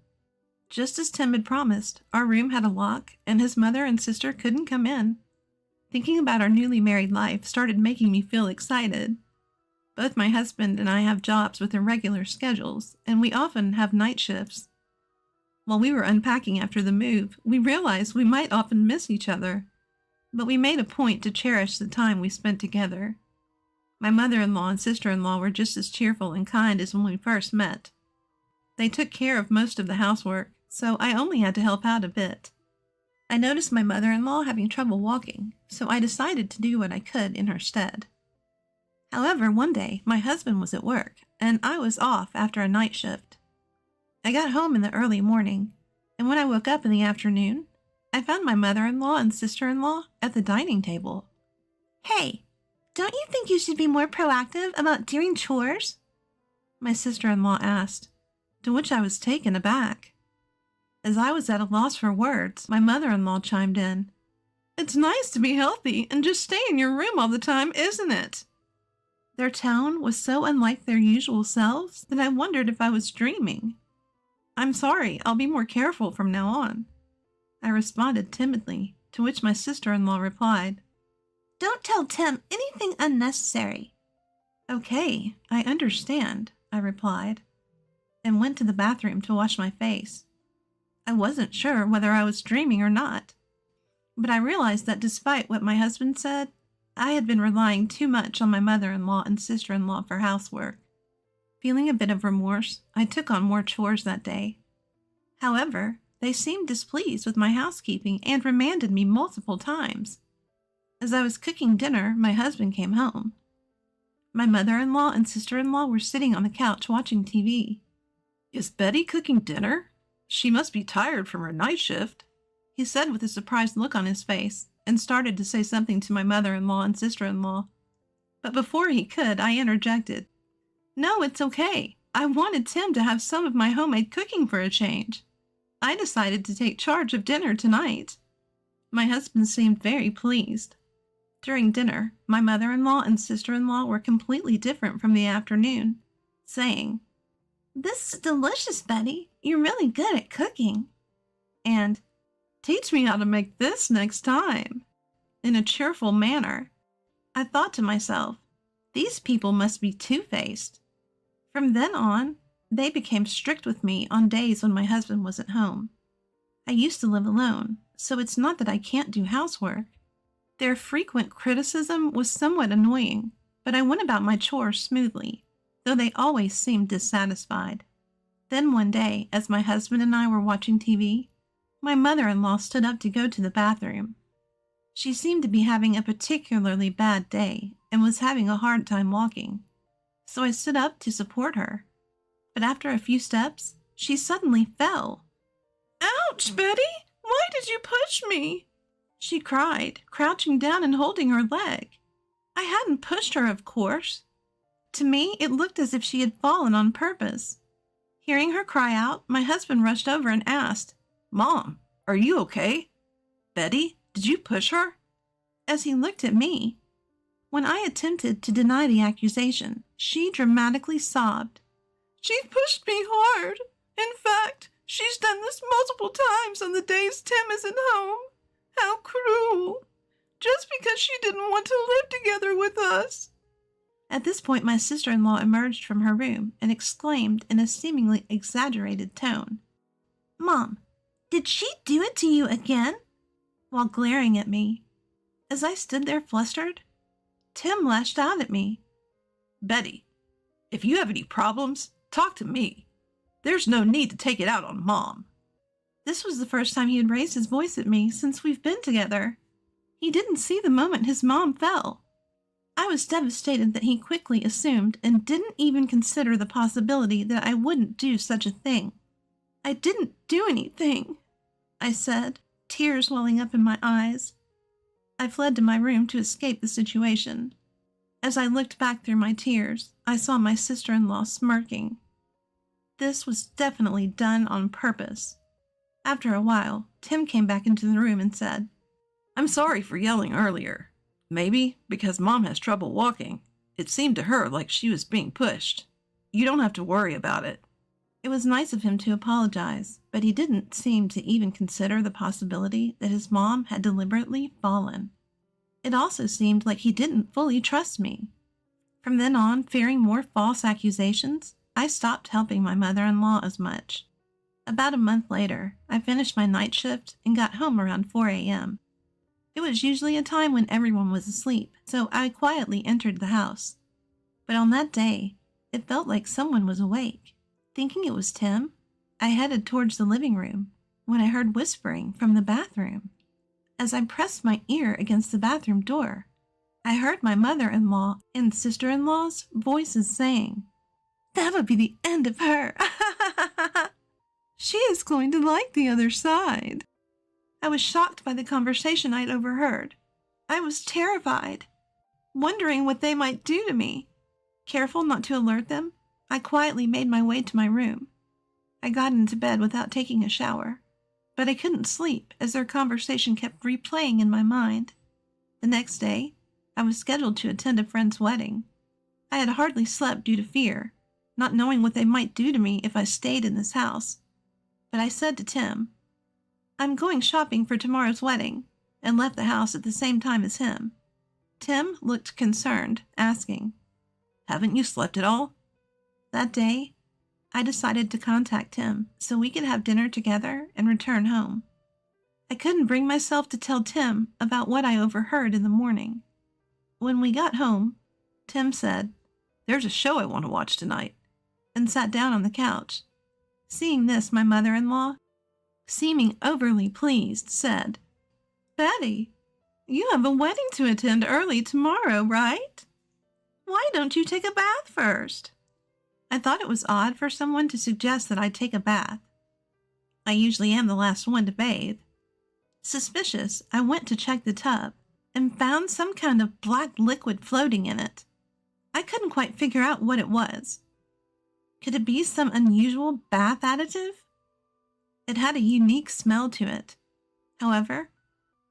Just as Tim had promised, our room had a lock and his mother and sister couldn't come in. Thinking about our newly married life started making me feel excited. Both my husband and I have jobs with irregular schedules, and we often have night shifts. While we were unpacking after the move, we realized we might often miss each other, but we made a point to cherish the time we spent together. My mother-in-law and sister-in-law were just as cheerful and kind as when we first met. They took care of most of the housework, so I only had to help out a bit. I noticed my mother-in-law having trouble walking, so I decided to do what I could in her stead. However, one day, my husband was at work, and I was off after a night shift. I got home in the early morning, and when I woke up in the afternoon, I found my mother-in-law and sister-in-law at the dining table. "Hey, don't you think you should be more proactive about doing chores?" my sister-in-law asked, to which I was taken aback. As I was at a loss for words, my mother-in-law chimed in. "It's nice to be healthy and just stay in your room all the time, isn't it?" Their tone was so unlike their usual selves that I wondered if I was dreaming. "I'm sorry, I'll be more careful from now on," I responded timidly, to which my sister-in-law replied, "Don't tell Tim anything unnecessary." "Okay, I understand," I replied, and went to the bathroom to wash my face. I wasn't sure whether I was dreaming or not, but I realized that despite what my husband said, I had been relying too much on my mother-in-law and sister-in-law for housework. Feeling a bit of remorse, I took on more chores that day. However, they seemed displeased with my housekeeping and remanded me multiple times. As I was cooking dinner, my husband came home. My mother-in-law and sister-in-law were sitting on the couch watching TV. "Is Betty cooking dinner? She must be tired from her night shift," he said with a surprised look on his face, and started to say something to my mother-in-law and sister-in-law. But before he could, I interjected. "No, it's okay. I wanted Tim to have some of my homemade cooking for a change. I decided to take charge of dinner tonight." My husband seemed very pleased. During dinner, my mother-in-law and sister-in-law were completely different from the afternoon, saying, "This is delicious, Betty. You're really good at cooking." And, "Teach me how to make this next time," in a cheerful manner. I thought to myself, these people must be two-faced. From then on, they became strict with me on days when my husband was at home. I used to live alone, so it's not that I can't do housework. Their frequent criticism was somewhat annoying, but I went about my chores smoothly, though they always seemed dissatisfied. Then one day, as my husband and I were watching TV, my mother-in-law stood up to go to the bathroom. She seemed to be having a particularly bad day and was having a hard time walking, so I stood up to support her. But after a few steps, she suddenly fell. "Ouch, Betty! Why did you push me?" she cried, crouching down and holding her leg. I hadn't pushed her, of course. To me, it looked as if she had fallen on purpose. Hearing her cry out, my husband rushed over and asked, "Mom, are you okay? Betty, did you push her?" as he looked at me. When I attempted to deny the accusation, she dramatically sobbed. "She pushed me hard. In fact, she's done this multiple times on the days Tim isn't home. How cruel. Just because she didn't want to live together with us." At this point, my sister-in-law emerged from her room and exclaimed in a seemingly exaggerated tone, "Mom, did she do it to you again?" while glaring at me. As I stood there flustered, Tim lashed out at me. "Betty, if you have any problems, talk to me. There's no need to take it out on Mom." This was the first time he had raised his voice at me since we've been together. He didn't see the moment his mom fell. I was devastated that he quickly assumed and didn't even consider the possibility that I wouldn't do such a thing. "I didn't do anything," I said, tears welling up in my eyes. I fled to my room to escape the situation. As I looked back through my tears, I saw my sister-in-law smirking. This was definitely done on purpose. After a while, Tim came back into the room and said, "I'm sorry for yelling earlier. Maybe because Mom has trouble walking. It seemed to her like she was being pushed. You don't have to worry about it. It was nice of him to apologize, but he didn't seem to even consider the possibility that his mom had deliberately fallen. It also seemed like he didn't fully trust me. From then on, fearing more false accusations, I stopped helping my mother-in-law as much. About a month later, I finished my night shift and got home around 4 a.m. It was usually a time when everyone was asleep, so I quietly entered the house. But on that day, it felt like someone was awake. Thinking it was Tim, I headed towards the living room when I heard whispering from the bathroom. As I pressed my ear against the bathroom door, I heard my mother-in-law and sister-in-law's voices saying, "That would be the end of her. She is going to like the other side." I was shocked by the conversation I'd overheard. I was terrified, wondering what they might do to me. Careful not to alert them, I quietly made my way to my room. I got into bed without taking a shower, but I couldn't sleep as their conversation kept replaying in my mind. The next day, I was scheduled to attend a friend's wedding. I had hardly slept due to fear, not knowing what they might do to me if I stayed in this house. But I said to Tim, "I'm going shopping for tomorrow's wedding," and left the house at the same time as him. Tim looked concerned, asking, "Haven't you slept at all?" That day, I decided to contact him so we could have dinner together and return home. I couldn't bring myself to tell Tim about what I overheard in the morning. When we got home, Tim said, "There's a show I want to watch tonight," and sat down on the couch. Seeing this, my mother-in-law, seeming overly pleased, said, "Betty, you have a wedding to attend early tomorrow, right? Why don't you take a bath first?" I thought it was odd for someone to suggest that I take a bath. I usually am the last one to bathe. Suspicious, I went to check the tub and found some kind of black liquid floating in it. I couldn't quite figure out what it was. Could it be some unusual bath additive? It had a unique smell to it. However,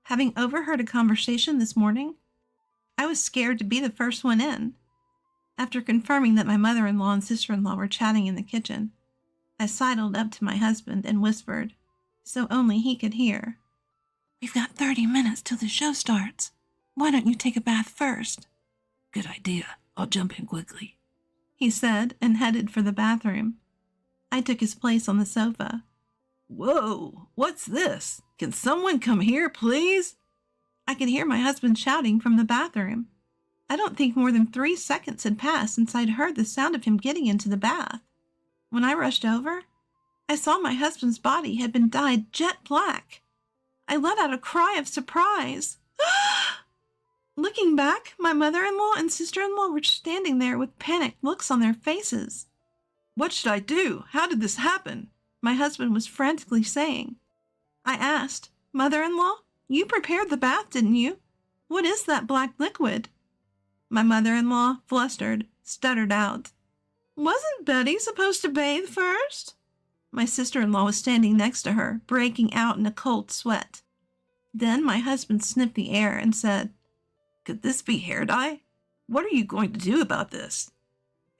having overheard a conversation this morning, I was scared to be the first one in. After confirming that my mother-in-law and sister-in-law were chatting in the kitchen, I sidled up to my husband and whispered, so only he could hear, "We've got 30 minutes till the show starts. Why don't you take a bath first?" "Good idea. I'll jump in quickly," he said, and headed for the bathroom. I took his place on the sofa. "Whoa, what's this? Can someone come here, please?" I could hear my husband shouting from the bathroom. I don't think more than 3 seconds had passed since I'd heard the sound of him getting into the bath. When I rushed over, I saw my husband's body had been dyed jet black. I let out a cry of surprise. Looking back, my mother-in-law and sister-in-law were standing there with panicked looks on their faces. "What should I do? How did this happen?" my husband was frantically saying. I asked, "Mother-in-law, you prepared the bath, didn't you? What is that black liquid?" My mother-in-law, flustered, stuttered out, "Wasn't Betty supposed to bathe first?" My sister-in-law was standing next to her, breaking out in a cold sweat. Then my husband sniffed the air and said, "Could this be hair dye? What are you going to do about this?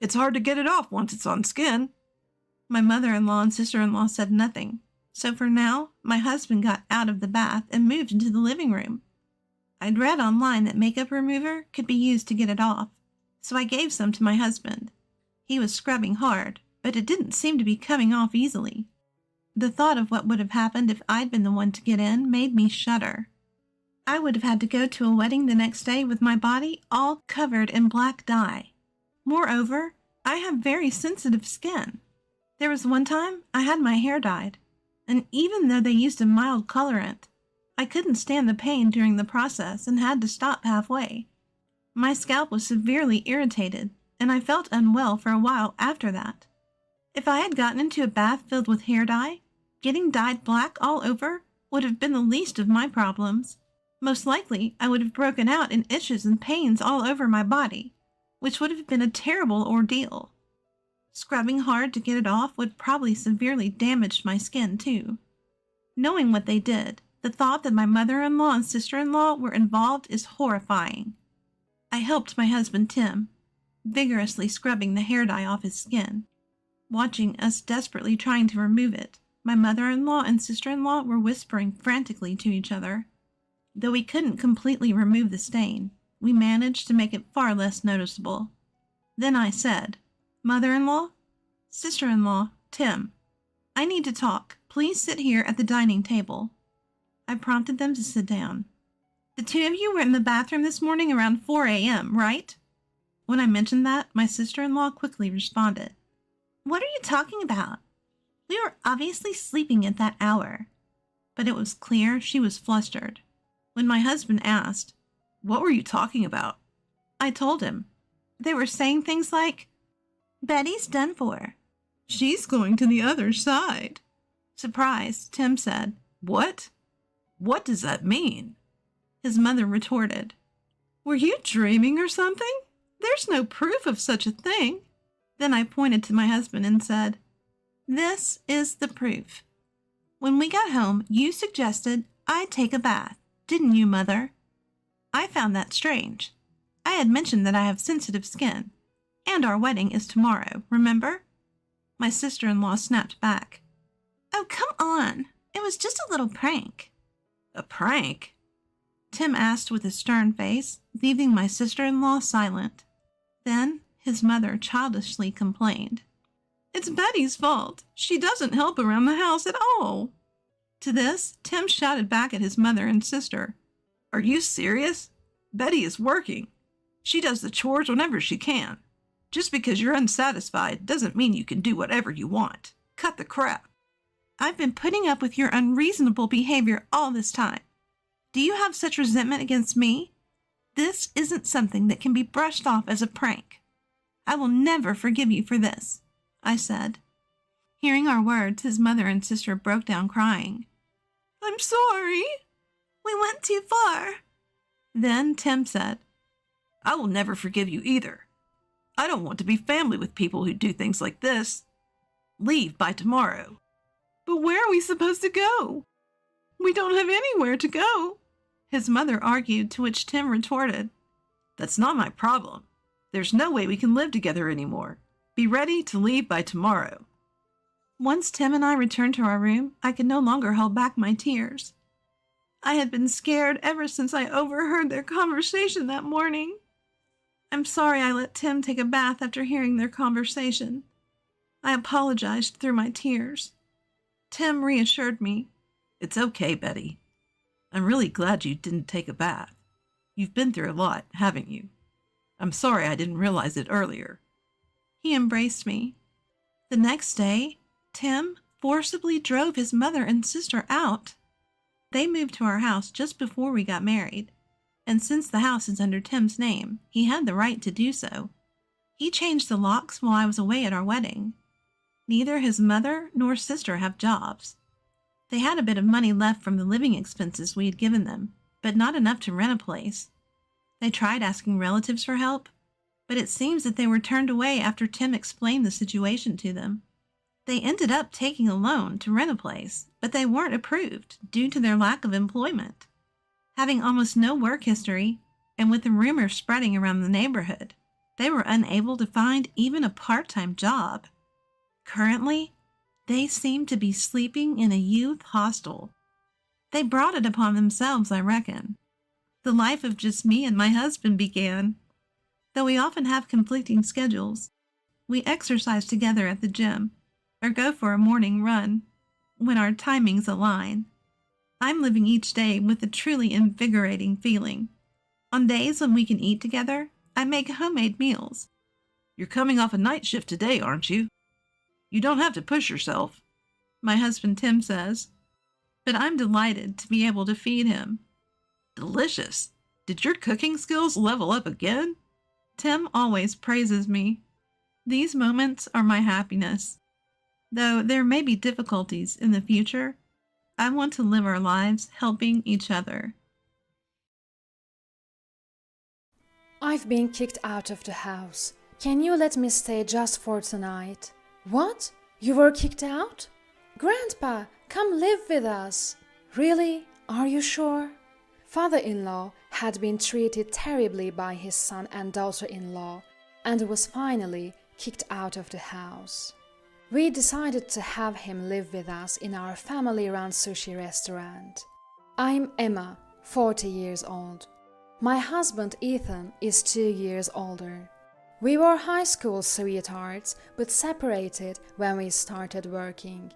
It's hard to get it off once it's on skin." My mother-in-law and sister-in-law said nothing, so for now, my husband got out of the bath and moved into the living room. I'd read online that makeup remover could be used to get it off, so I gave some to my husband. He was scrubbing hard, but it didn't seem to be coming off easily. The thought of what would have happened if I'd been the one to get in made me shudder. I would have had to go to a wedding the next day with my body all covered in black dye. Moreover, I have very sensitive skin. There was one time I had my hair dyed, and even though they used a mild colorant, I couldn't stand the pain during the process and had to stop halfway. My scalp was severely irritated, and I felt unwell for a while after that. If I had gotten into a bath filled with hair dye, getting dyed black all over would have been the least of my problems. Most likely, I would have broken out in itches and pains all over my body, which would have been a terrible ordeal. Scrubbing hard to get it off would probably severely damage my skin, too. Knowing what they did, The thought that my mother-in-law and sister-in-law were involved is horrifying. I helped my husband Tim, vigorously scrubbing the hair dye off his skin. Watching us desperately trying to remove it, my mother-in-law and sister-in-law were whispering frantically to each other. Though we couldn't completely remove the stain, we managed to make it far less noticeable. Then I said, "Mother-in-law, sister-in-law, Tim, I need to talk. Please sit here at the dining table." I prompted them to sit down. "The two of you were in the bathroom this morning around 4 a.m., right?" When I mentioned that, my sister-in-law quickly responded, "What are you talking about? We were obviously sleeping at that hour." But it was clear she was flustered. When my husband asked, "What were you talking about?" I told him. They were saying things like, "Betty's done for. She's going to the other side." Surprised, Tim said, "What? What does that mean?" His mother retorted, "Were you dreaming or something? There's no proof of such a thing." Then I pointed to my husband and said, "This is the proof. When we got home, you suggested I take a bath, didn't you, Mother? I found that strange. I had mentioned that I have sensitive skin, and our wedding is tomorrow, remember?" My sister-in-law snapped back, "Oh, come on. It was just a little prank." "A prank?" Tim asked with a stern face, leaving my sister-in-law silent. Then his mother childishly complained, "It's Betty's fault. She doesn't help around the house at all." To this, Tim shouted back at his mother and sister, "Are you serious? Betty is working. She does the chores whenever she can. Just because you're unsatisfied doesn't mean you can do whatever you want. Cut the crap." "I've been putting up with your unreasonable behavior all this time. Do you have such resentment against me? This isn't something that can be brushed off as a prank. I will never forgive you for this," I said. Hearing our words, his mother and sister broke down crying. "I'm sorry. We went too far." Then Tim said, "I will never forgive you either. I don't want to be family with people who do things like this. Leave by tomorrow." "But where are we supposed to go? We don't have anywhere to go," his mother argued, to which Tim retorted, "That's not my problem. There's no way we can live together anymore. Be ready to leave by tomorrow." Once Tim and I returned to our room, I could no longer hold back my tears. I had been scared ever since I overheard their conversation that morning. I'm sorry I let Tim take a bath after hearing their conversation. I apologized through my tears. Tim reassured me. "It's okay, Betty. I'm really glad you didn't take a bath. You've been through a lot, haven't you? I'm sorry I didn't realize it earlier." He embraced me. The next day, Tim forcibly drove his mother and sister out. They moved to our house just before we got married, and since the house is under Tim's name, he had the right to do so. He changed the locks while I was away at our wedding. Neither his mother nor sister have jobs. They had a bit of money left from the living expenses we had given them, but not enough to rent a place. They tried asking relatives for help, but it seems that they were turned away after Tim explained the situation to them. They ended up taking a loan to rent a place, but they weren't approved due to their lack of employment. Having almost no work history, and with the rumors spreading around the neighborhood, they were unable to find even a part-time job. Currently, they seem to be sleeping in a youth hostel. They brought it upon themselves, I reckon. The life of just me and my husband began. Though we often have conflicting schedules, we exercise together at the gym or go for a morning run when our timings align. I'm living each day with a truly invigorating feeling. On days when we can eat together, I make homemade meals. "You're coming off a night shift today, aren't you? You don't have to push yourself," my husband Tim says. But I'm delighted to be able to feed him. "Delicious. Did your cooking skills level up again?" Tim always praises me. These moments are my happiness. Though there may be difficulties in the future, I want to live our lives helping each other. I've been kicked out of the house. Can you let me stay just for tonight? What? You were kicked out? Grandpa, come live with us. Really? Are you sure? Father-in-law had been treated terribly by his son and daughter-in-law and was finally kicked out of the house. We decided to have him live with us in our family-run sushi restaurant. I'm Emma, 40 years old. My husband Ethan is 2 years older. We were high school sweethearts but separated when we started working.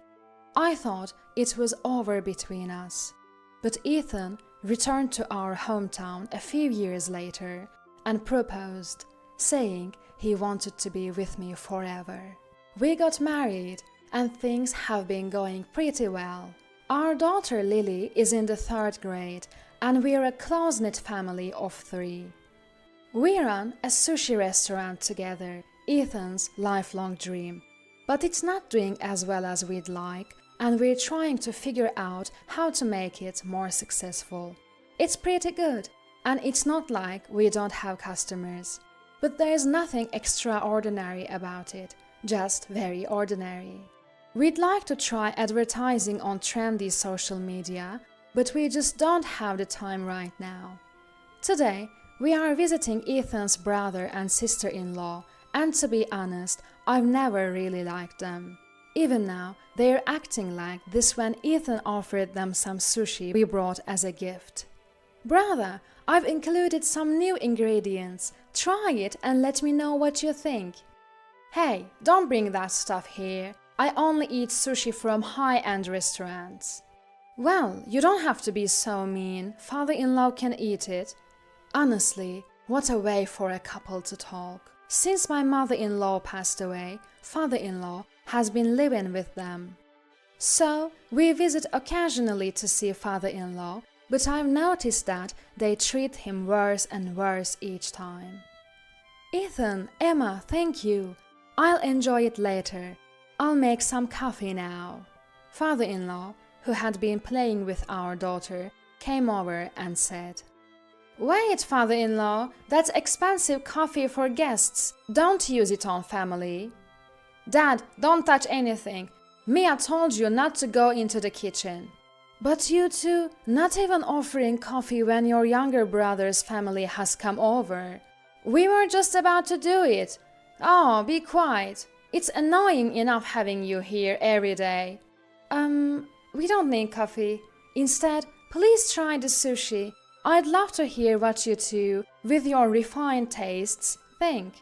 I thought it was over between us, but Ethan returned to our hometown a few years later and proposed, saying he wanted to be with me forever. We got married and things have been going pretty well. Our daughter Lily is in the 3rd grade and we're a close-knit family of 3. We run a sushi restaurant together, Ethan's lifelong dream. But it's not doing as well as we'd like, and we're trying to figure out how to make it more successful. It's pretty good, and it's not like we don't have customers. But there's nothing extraordinary about it, just very ordinary. We'd like to try advertising on trendy social media, but we just don't have the time right now. Today, we are visiting Ethan's brother and sister-in-law, and to be honest, I've never really liked them. Even now, they're acting like this when Ethan offered them some sushi we brought as a gift. Brother, I've included some new ingredients. Try it and let me know what you think. Hey, don't bring that stuff here. I only eat sushi from high-end restaurants. Well, you don't have to be so mean. Father-in-law can eat it. Honestly, what a way for a couple to talk. Since my mother-in-law passed away, father-in-law has been living with them. So, we visit occasionally to see father-in-law, but I've noticed that they treat him worse and worse each time. Ethan, Emma, thank you. I'll enjoy it later. I'll make some coffee now. Father-in-law, who had been playing with our daughter, came over and said, Wait, father-in-law, that's expensive coffee for guests. Don't use it on family. Dad, don't touch anything. Mia told you not to go into the kitchen. But you two, not even offering coffee when your younger brother's family has come over. We were just about to do it. Oh, be quiet. It's annoying enough having you here every day. We don't need coffee. Instead, please try the sushi. I'd love to hear what you two, with your refined tastes, think.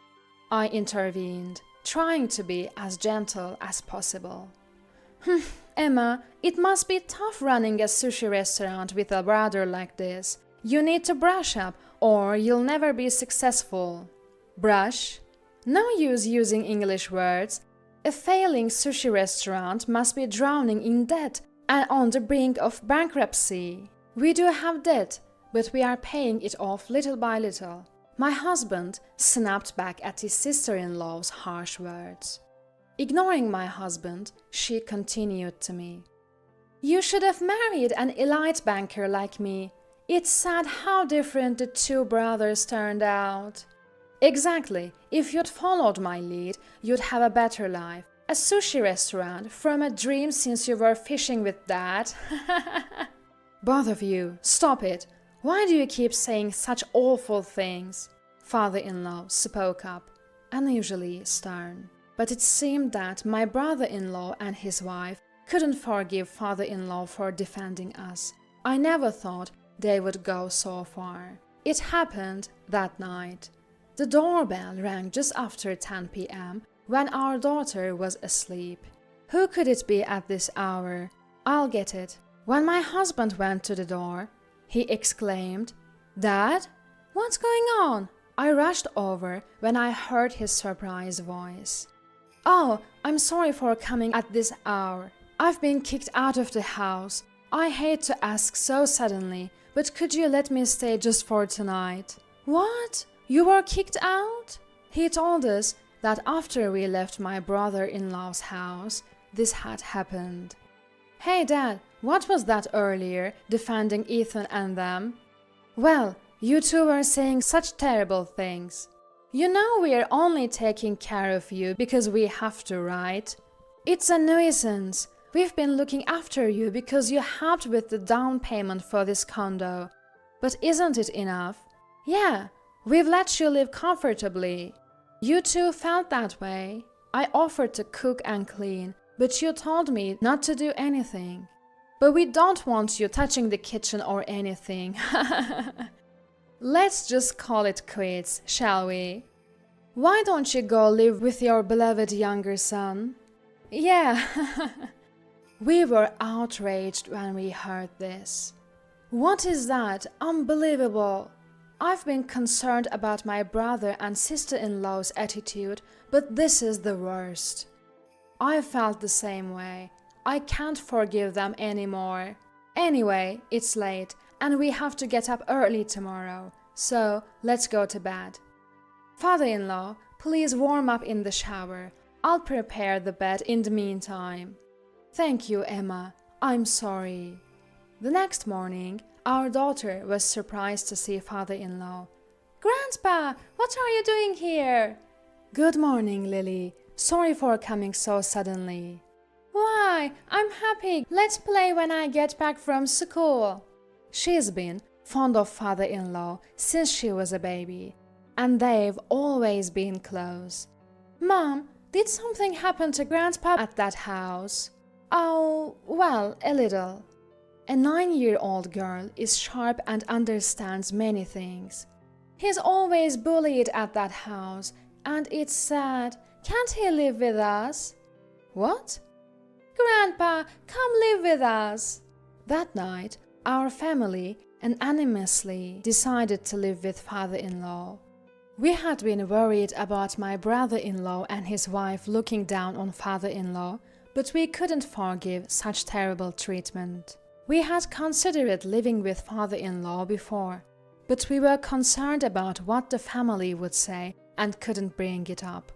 I intervened, trying to be as gentle as possible. Emma, it must be tough running a sushi restaurant with a brother like this. You need to brush up, or you'll never be successful. Brush? No use using English words. A failing sushi restaurant must be drowning in debt and on the brink of bankruptcy. We do have debt, but we are paying it off little by little. My husband snapped back at his sister-in-law's harsh words. Ignoring my husband, she continued to me. You should have married an elite banker like me. It's sad how different the two brothers turned out. Exactly. If you'd followed my lead, you'd have a better life. A sushi restaurant from a dream since you were fishing with Dad. Both of you, stop it. Why do you keep saying such awful things? Father-in-law spoke up, unusually stern. But it seemed that my brother-in-law and his wife couldn't forgive father-in-law for defending us. I never thought they would go so far. It happened that night. The doorbell rang just after 10 p.m. when our daughter was asleep. Who could it be at this hour? I'll get it. When my husband went to the door, he exclaimed, Dad? What's going on? I rushed over when I heard his surprised voice. Oh, I'm sorry for coming at this hour. I've been kicked out of the house. I hate to ask so suddenly, but could you let me stay just for tonight? What? You were kicked out? He told us that after we left my brother-in-law's house, this had happened. Hey Dad, what was that earlier, defending Ethan and them? Well, you two were saying such terrible things. You know we're only taking care of you because we have to, right? It's a nuisance. We've been looking after you because you helped with the down payment for this condo. But isn't it enough? Yeah, we've let you live comfortably. You too felt that way. I offered to cook and clean, but you told me not to do anything. But we don't want you touching the kitchen or anything. Let's just call it quits, shall we? Why don't you go live with your beloved younger son? Yeah. We were outraged when we heard this. What is that? Unbelievable! I've been concerned about my brother and sister-in-law's attitude, but this is the worst. I felt the same way. I can't forgive them anymore. Anyway, it's late, and we have to get up early tomorrow, so let's go to bed. Father-in-law, please warm up in the shower. I'll prepare the bed in the meantime. Thank you, Emma. I'm sorry. The next morning, our daughter was surprised to see father-in-law. Grandpa, what are you doing here? Good morning, Lily. Sorry for coming so suddenly. Why? I'm happy. Let's play when I get back from school. She's been fond of father-in-law since she was a baby, and they've always been close. Mom, did something happen to Grandpa at that house? Oh, well, a little. A 9-year-old girl is sharp and understands many things. He's always bullied at that house, and it's sad. Can't he live with us? What? Grandpa, come live with us. That night, our family unanimously decided to live with father-in-law. We had been worried about my brother-in-law and his wife looking down on father-in-law, but we couldn't forgive such terrible treatment. We had considered living with father-in-law before, but we were concerned about what the family would say and couldn't bring it up.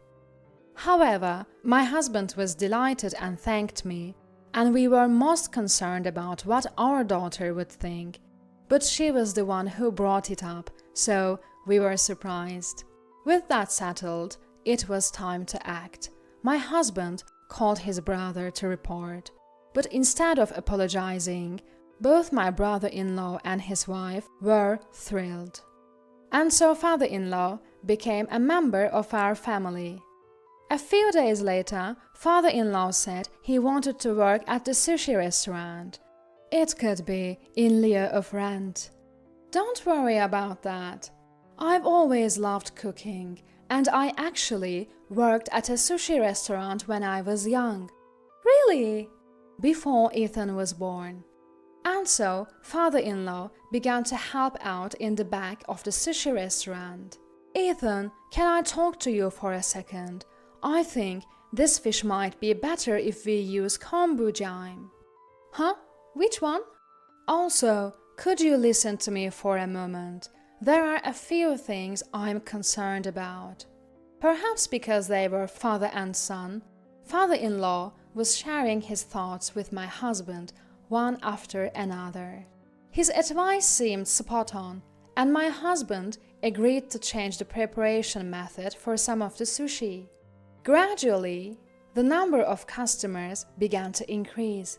However, my husband was delighted and thanked me, and we were most concerned about what our daughter would think. But she was the one who brought it up, so we were surprised. With that settled, it was time to act. My husband called his brother to report, but instead of apologizing, both my brother-in-law and his wife were thrilled. And so father-in-law became a member of our family. A few days later, father-in-law said he wanted to work at the sushi restaurant. It could be in lieu of rent. Don't worry about that. I've always loved cooking, and I actually worked at a sushi restaurant when I was young. Really? Before Ethan was born. And so, father-in-law began to help out in the back of the sushi restaurant. Ethan, can I talk to you for a second? I think this fish might be better if we use kombu jime. Huh? Which one? Also, could you listen to me for a moment? There are a few things I'm concerned about. Perhaps because they were father and son, father-in-law was sharing his thoughts with my husband one after another. His advice seemed spot on, and my husband agreed to change the preparation method for some of the sushi. Gradually, the number of customers began to increase.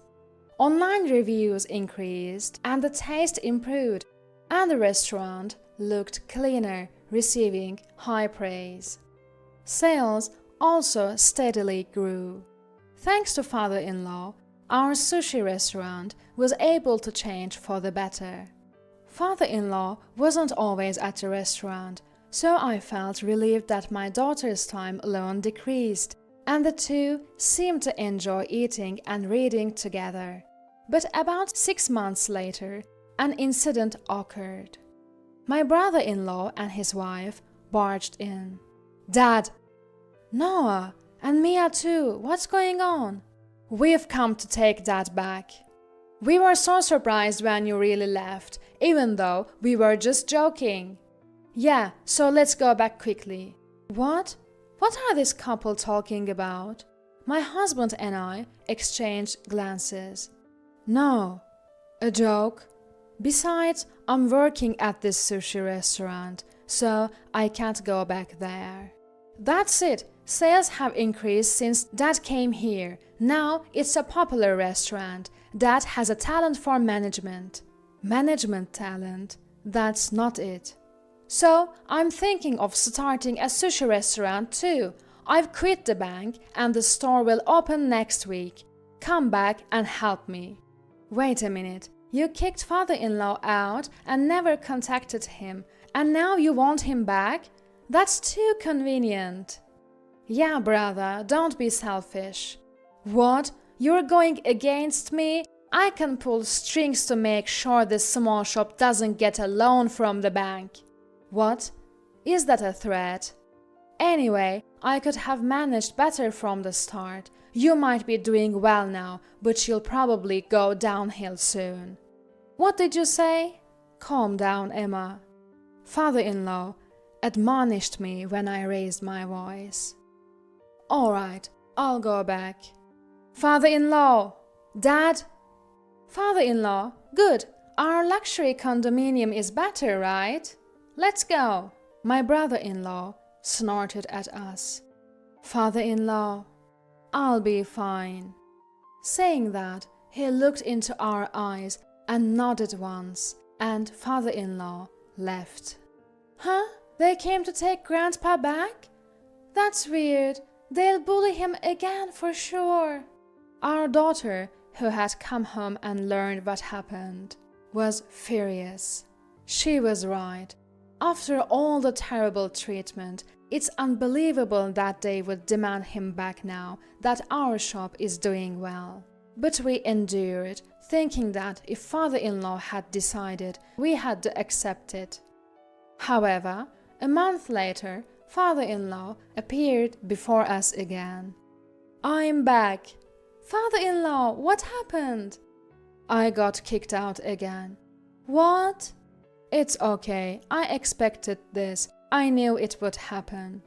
Online reviews increased and the taste improved, and the restaurant looked cleaner, receiving high praise. Sales also steadily grew. Thanks to father-in-law, our sushi restaurant was able to change for the better. Father-in-law wasn't always at the restaurant, so I felt relieved that my daughter's time alone decreased, and the two seemed to enjoy eating and reading together. But about 6 months later, an incident occurred. My brother-in-law and his wife barged in. Dad! Noah! And Mia too! What's going on? We've come to take Dad back. We were so surprised when you really left, even though we were just joking. Yeah, so let's go back quickly. What? What are this couple talking about? My husband and I exchanged glances. No. A joke? Besides, I'm working at this sushi restaurant, so I can't go back there. That's it. Sales have increased since Dad came here. Now it's a popular restaurant that has a talent for management. Management talent, that's not it. So I'm thinking of starting a sushi restaurant too. I've quit the bank and the store will open next week. Come back and help me. Wait a minute. You kicked father-in-law out and never contacted him, and now you want him back? That's too convenient. Yeah, brother, don't be selfish. What? You're going against me? I can pull strings to make sure this small shop doesn't get a loan from the bank. What? Is that a threat? Anyway, I could have managed better from the start. You might be doing well now, but you'll probably go downhill soon. What did you say? Calm down, Emma. Father-in-law admonished me when I raised my voice. All right, I'll go back. Father-in-law! Dad! Father-in-law, good. Our luxury condominium is better, right? Let's go. My brother-in-law snorted at us. Father-in-law, I'll be fine. Saying that, he looked into our eyes and nodded once, and father-in-law left. Huh? They came to take Grandpa back? That's weird. They'll bully him again for sure. Our daughter, who had come home and learned what happened, was furious. She was right. After all the terrible treatment, it's unbelievable that they would demand him back now that our shop is doing well. But we endured, thinking that if father-in-law had decided, we had to accept it. However, a month later, father-in-law appeared before us again. I'm back. Father-in-law, what happened? I got kicked out again. What? It's okay. I expected this. I knew it would happen.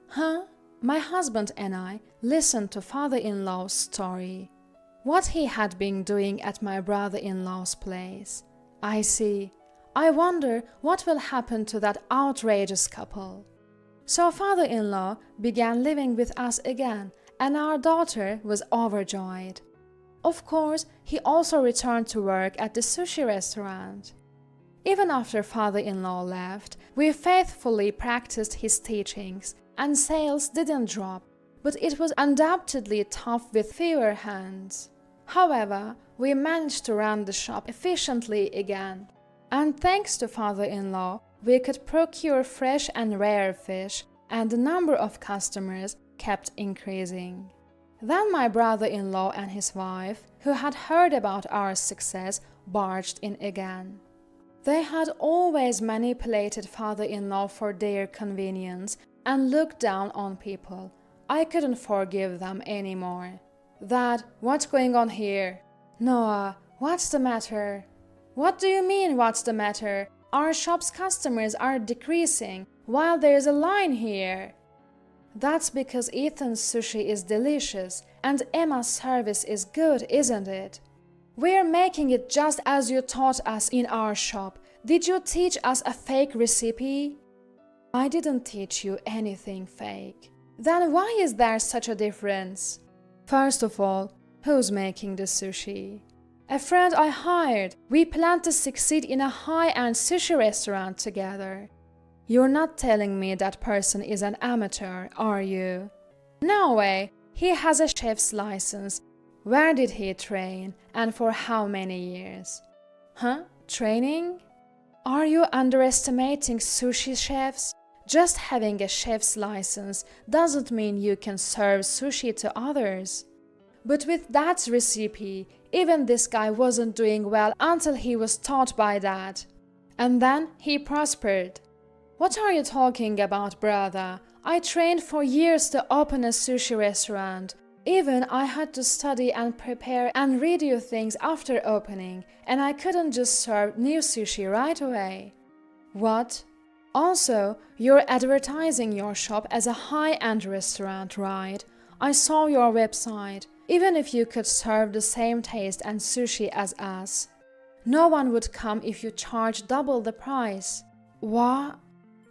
Huh? My husband and I listened to father-in-law's story. What he had been doing at my brother-in-law's place. I see. I wonder what will happen to that outrageous couple. So father-in-law began living with us again, and our daughter was overjoyed. Of course, he also returned to work at the sushi restaurant. Even after father-in-law left, we faithfully practiced his teachings, and sales didn't drop, but it was undoubtedly tough with fewer hands. However, we managed to run the shop efficiently again, and thanks to father-in-law, we could procure fresh and rare fish, and the number of customers kept increasing. Then my brother-in-law and his wife, who had heard about our success, barged in again. They had always manipulated father-in-law for their convenience and looked down on people. I couldn't forgive them anymore. Dad, what's going on here? Noah, what's the matter? What do you mean, what's the matter? Our shop's customers are decreasing while there's a line here. That's because Ethan's sushi is delicious and Emma's service is good, isn't it? We're making it just as you taught us in our shop. Did you teach us a fake recipe? I didn't teach you anything fake. Then why is there such a difference? First of all, who's making the sushi? A friend I hired. We plan to succeed in a high-end sushi restaurant together. You're not telling me that person is an amateur, are you? No way. He has a chef's license. Where did he train and for how many years? Huh? Training? Are you underestimating sushi chefs? Just having a chef's license doesn't mean you can serve sushi to others. But with that recipe, even this guy wasn't doing well until he was taught by that. And then he prospered. What are you talking about, brother? I trained for years to open a sushi restaurant. Even I had to study and prepare and redo things after opening, and I couldn't just serve new sushi right away. What? Also, you're advertising your shop as a high-end restaurant, right? I saw your website. Even if you could serve the same taste and sushi as us, no one would come if you charge double the price. What?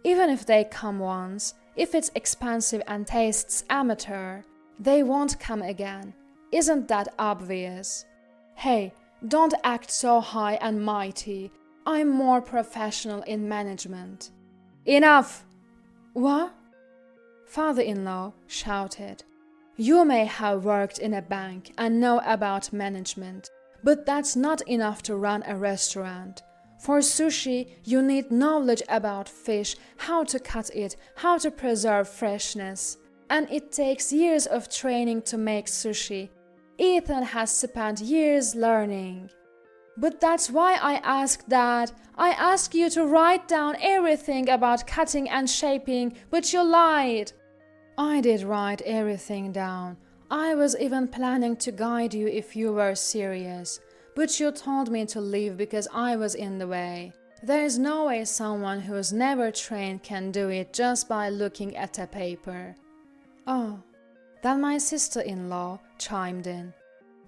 Even if they come once, if it's expensive and tastes amateur, they won't come again. Isn't that obvious? Hey, don't act so high and mighty. I'm more professional in management. Enough! What? Father-in-law shouted. You may have worked in a bank and know about management, but that's not enough to run a restaurant. For sushi, you need knowledge about fish, how to cut it, how to preserve freshness. And it takes years of training to make sushi. Ethan has spent years learning. But that's why I asked Dad. I asked you to write down everything about cutting and shaping, but you lied. I did write everything down. I was even planning to guide you if you were serious. But you told me to leave because I was in the way. There's no way someone who's never trained can do it just by looking at a paper. Oh, then my sister-in-law chimed in.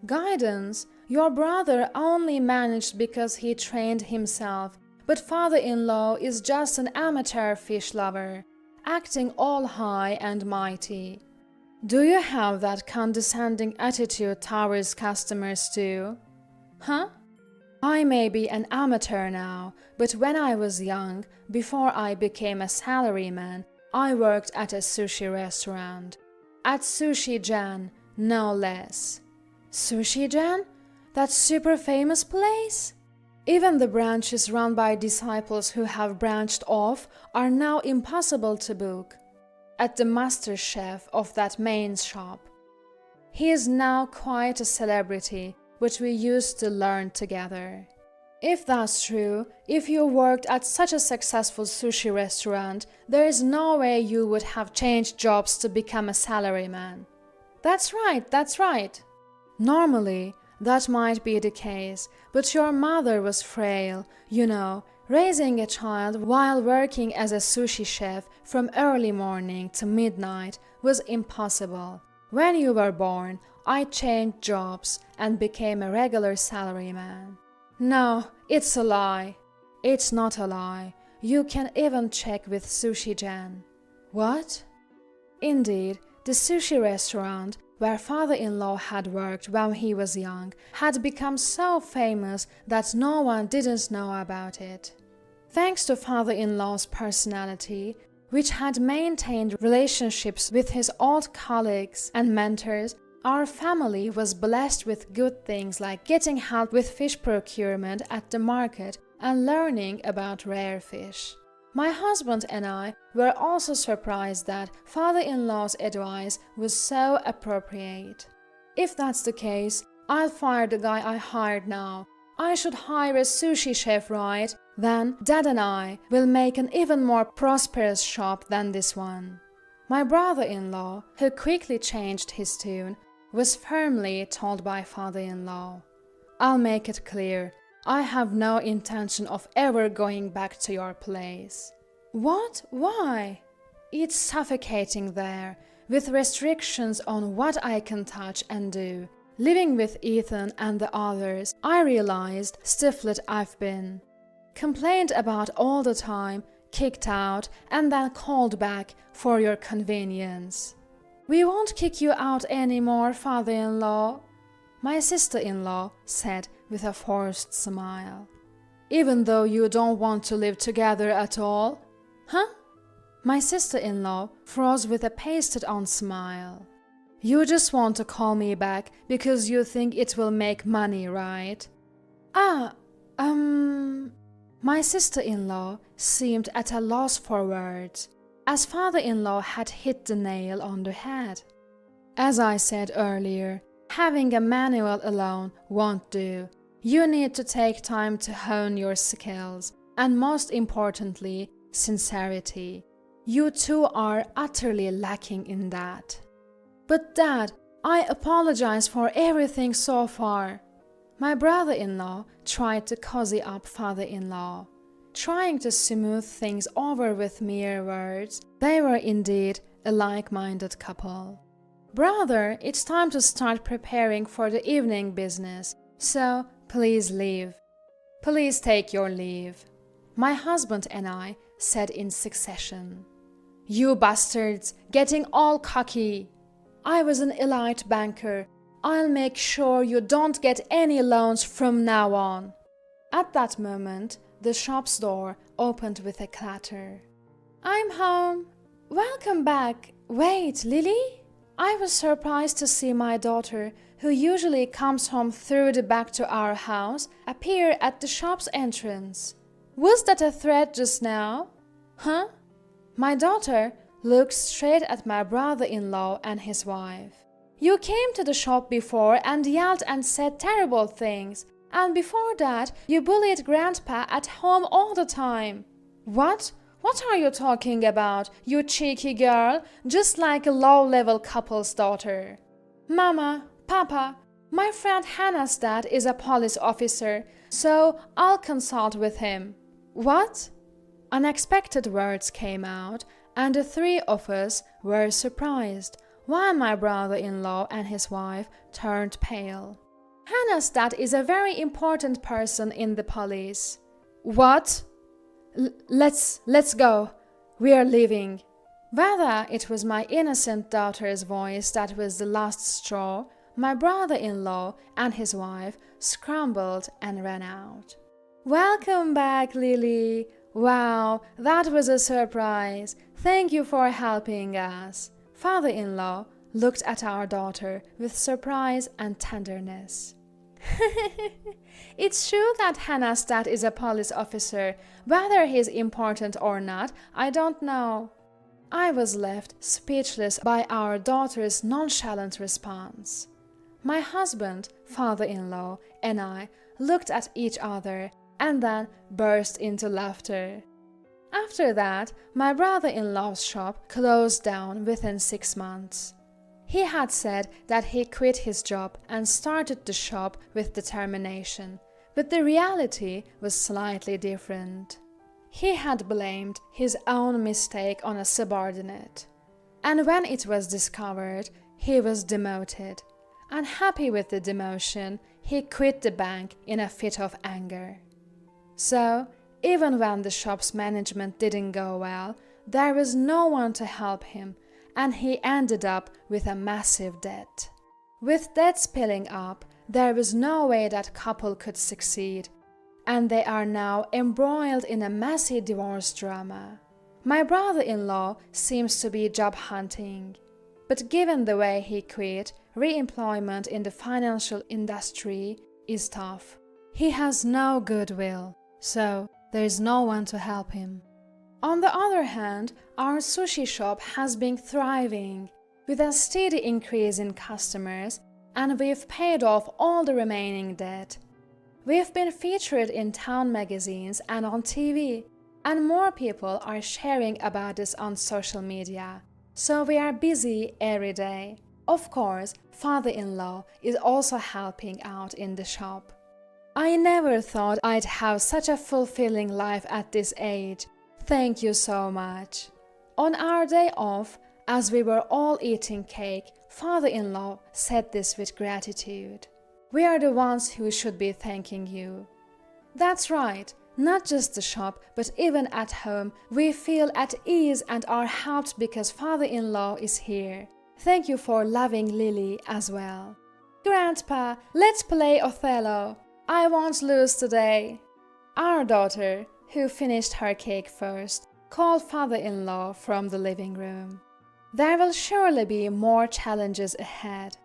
Guidance? Your brother only managed because he trained himself, but father-in-law is just an amateur fish lover, acting all high and mighty. Do you have that condescending attitude towards customers too? Huh? I may be an amateur now, but when I was young, before I became a salaryman, I worked at a sushi restaurant. At Sushi Jan, no less. Sushi Jan? That super famous place? Even the branches run by disciples who have branched off are now impossible to book. At the master chef of that main shop. He is now quite a celebrity, but we used to learn together. If that's true, if you worked at such a successful sushi restaurant, there is no way you would have changed jobs to become a salaryman. That's right. Normally, that might be the case, but your mother was frail, you know, raising a child while working as a sushi chef from early morning to midnight was impossible. When you were born, I changed jobs and became a regular salaryman. No, it's a lie. It's not a lie. You can even check with Sushi Jan. What? Indeed, the sushi restaurant where father-in-law had worked when he was young had become so famous that no one didn't know about it. Thanks to father-in-law's personality, which had maintained relationships with his old colleagues and mentors, our family was blessed with good things like getting help with fish procurement at the market and learning about rare fish. My husband and I were also surprised that father-in-law's advice was so appropriate. If that's the case, I'll fire the guy I hired now. I should hire a sushi chef, right? Then Dad and I will make an even more prosperous shop than this one. My brother-in-law, who quickly changed his tune, was firmly told by father-in-law. I'll make it clear, I have no intention of ever going back to your place. What? Why? It's suffocating there, with restrictions on what I can touch and do. Living with Ethan and the others, I realized stifled I've been. Complained about all the time, kicked out, and then called back for your convenience. We won't kick you out anymore, father-in-law, my sister-in-law said with a forced smile. Even though you don't want to live together at all? Huh? My sister-in-law froze with a pasted-on smile. You just want to call me back because you think it will make money, right? My sister-in-law seemed at a loss for words, as father-in-law had hit the nail on the head. As I said earlier, having a manual alone won't do. You need to take time to hone your skills, and most importantly, sincerity. You two are utterly lacking in that. But Dad, I apologize for everything so far. My brother-in-law tried to cozy up father-in-law, trying to smooth things over with mere words. They were indeed a like-minded couple. Brother, it's time to start preparing for the evening business, so please leave. Please take your leave, my husband and I said in succession. You bastards, getting all cocky. I was an elite banker. I'll make sure you don't get any loans from now on." At that moment, the shop's door opened with a clatter. "I'm home. Welcome back. Wait, Lily?" I was surprised to see my daughter, who usually comes home through the back to our house, appear at the shop's entrance. "Was that a threat just now?" "Huh?" My daughter looked straight at my brother-in-law and his wife. "You came to the shop before and yelled and said terrible things. And before that, you bullied Grandpa at home all the time." "What? What are you talking about, you cheeky girl? Just like a low-level couple's daughter." "Mama, Papa, my friend Hannah's dad is a police officer, so I'll consult with him." "What?" Unexpected words came out, and the three of us were surprised, while my brother-in-law and his wife turned pale. "Hannah's dad is a very important person in the police." "What?" Let's go. We are leaving." Whether it was my innocent daughter's voice that was the last straw, my brother-in-law and his wife scrambled and ran out. "Welcome back, Lily. Wow, that was a surprise. Thank you for helping us." Father-in-law looked at our daughter with surprise and tenderness. "It's true that Hannah's dad is a police officer. Whether he's important or not, I don't know." I was left speechless by our daughter's nonchalant response. My husband, father-in-law, and I looked at each other and then burst into laughter. After that, my brother-in-law's shop closed down within 6 months. He had said that he quit his job and started the shop with determination, but the reality was slightly different. He had blamed his own mistake on a subordinate, and when it was discovered, he was demoted. Unhappy with the demotion, he quit the bank in a fit of anger. So, even when the shop's management didn't go well, there was no one to help him, and he ended up with a massive debt. With debt piling up, there was no way that couple could succeed, and they are now embroiled in a messy divorce drama. My brother-in-law seems to be job hunting, but given the way he quit, re-employment in the financial industry is tough. He has no goodwill, so there is no one to help him. On the other hand, our sushi shop has been thriving, with a steady increase in customers, and we've paid off all the remaining debt. We've been featured in town magazines and on TV, and more people are sharing about this on social media, so we are busy every day. Of course, father-in-law is also helping out in the shop. I never thought I'd have such a fulfilling life at this age. Thank you so much. On our day off, as we were all eating cake, father-in-law said this with gratitude. "We are the ones who should be thanking you." That's right, not just the shop, but even at home, we feel at ease and are helped because father-in-law is here. Thank you for loving Lily as well. "Grandpa, let's play Othello. I won't lose today." Our daughter, who finished her cake first, called father-in-law from the living room. There will surely be more challenges ahead.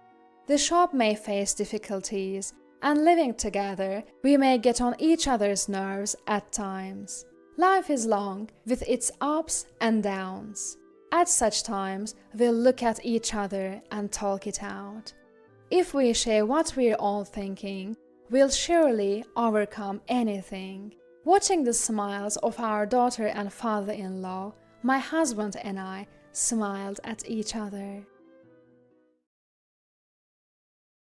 The shop may face difficulties, and living together, we may get on each other's nerves at times. Life is long, with its ups and downs. At such times, we'll look at each other and talk it out. If we share what we're all thinking, we'll surely overcome anything. Watching the smiles of our daughter and father-in-law, my husband and I smiled at each other.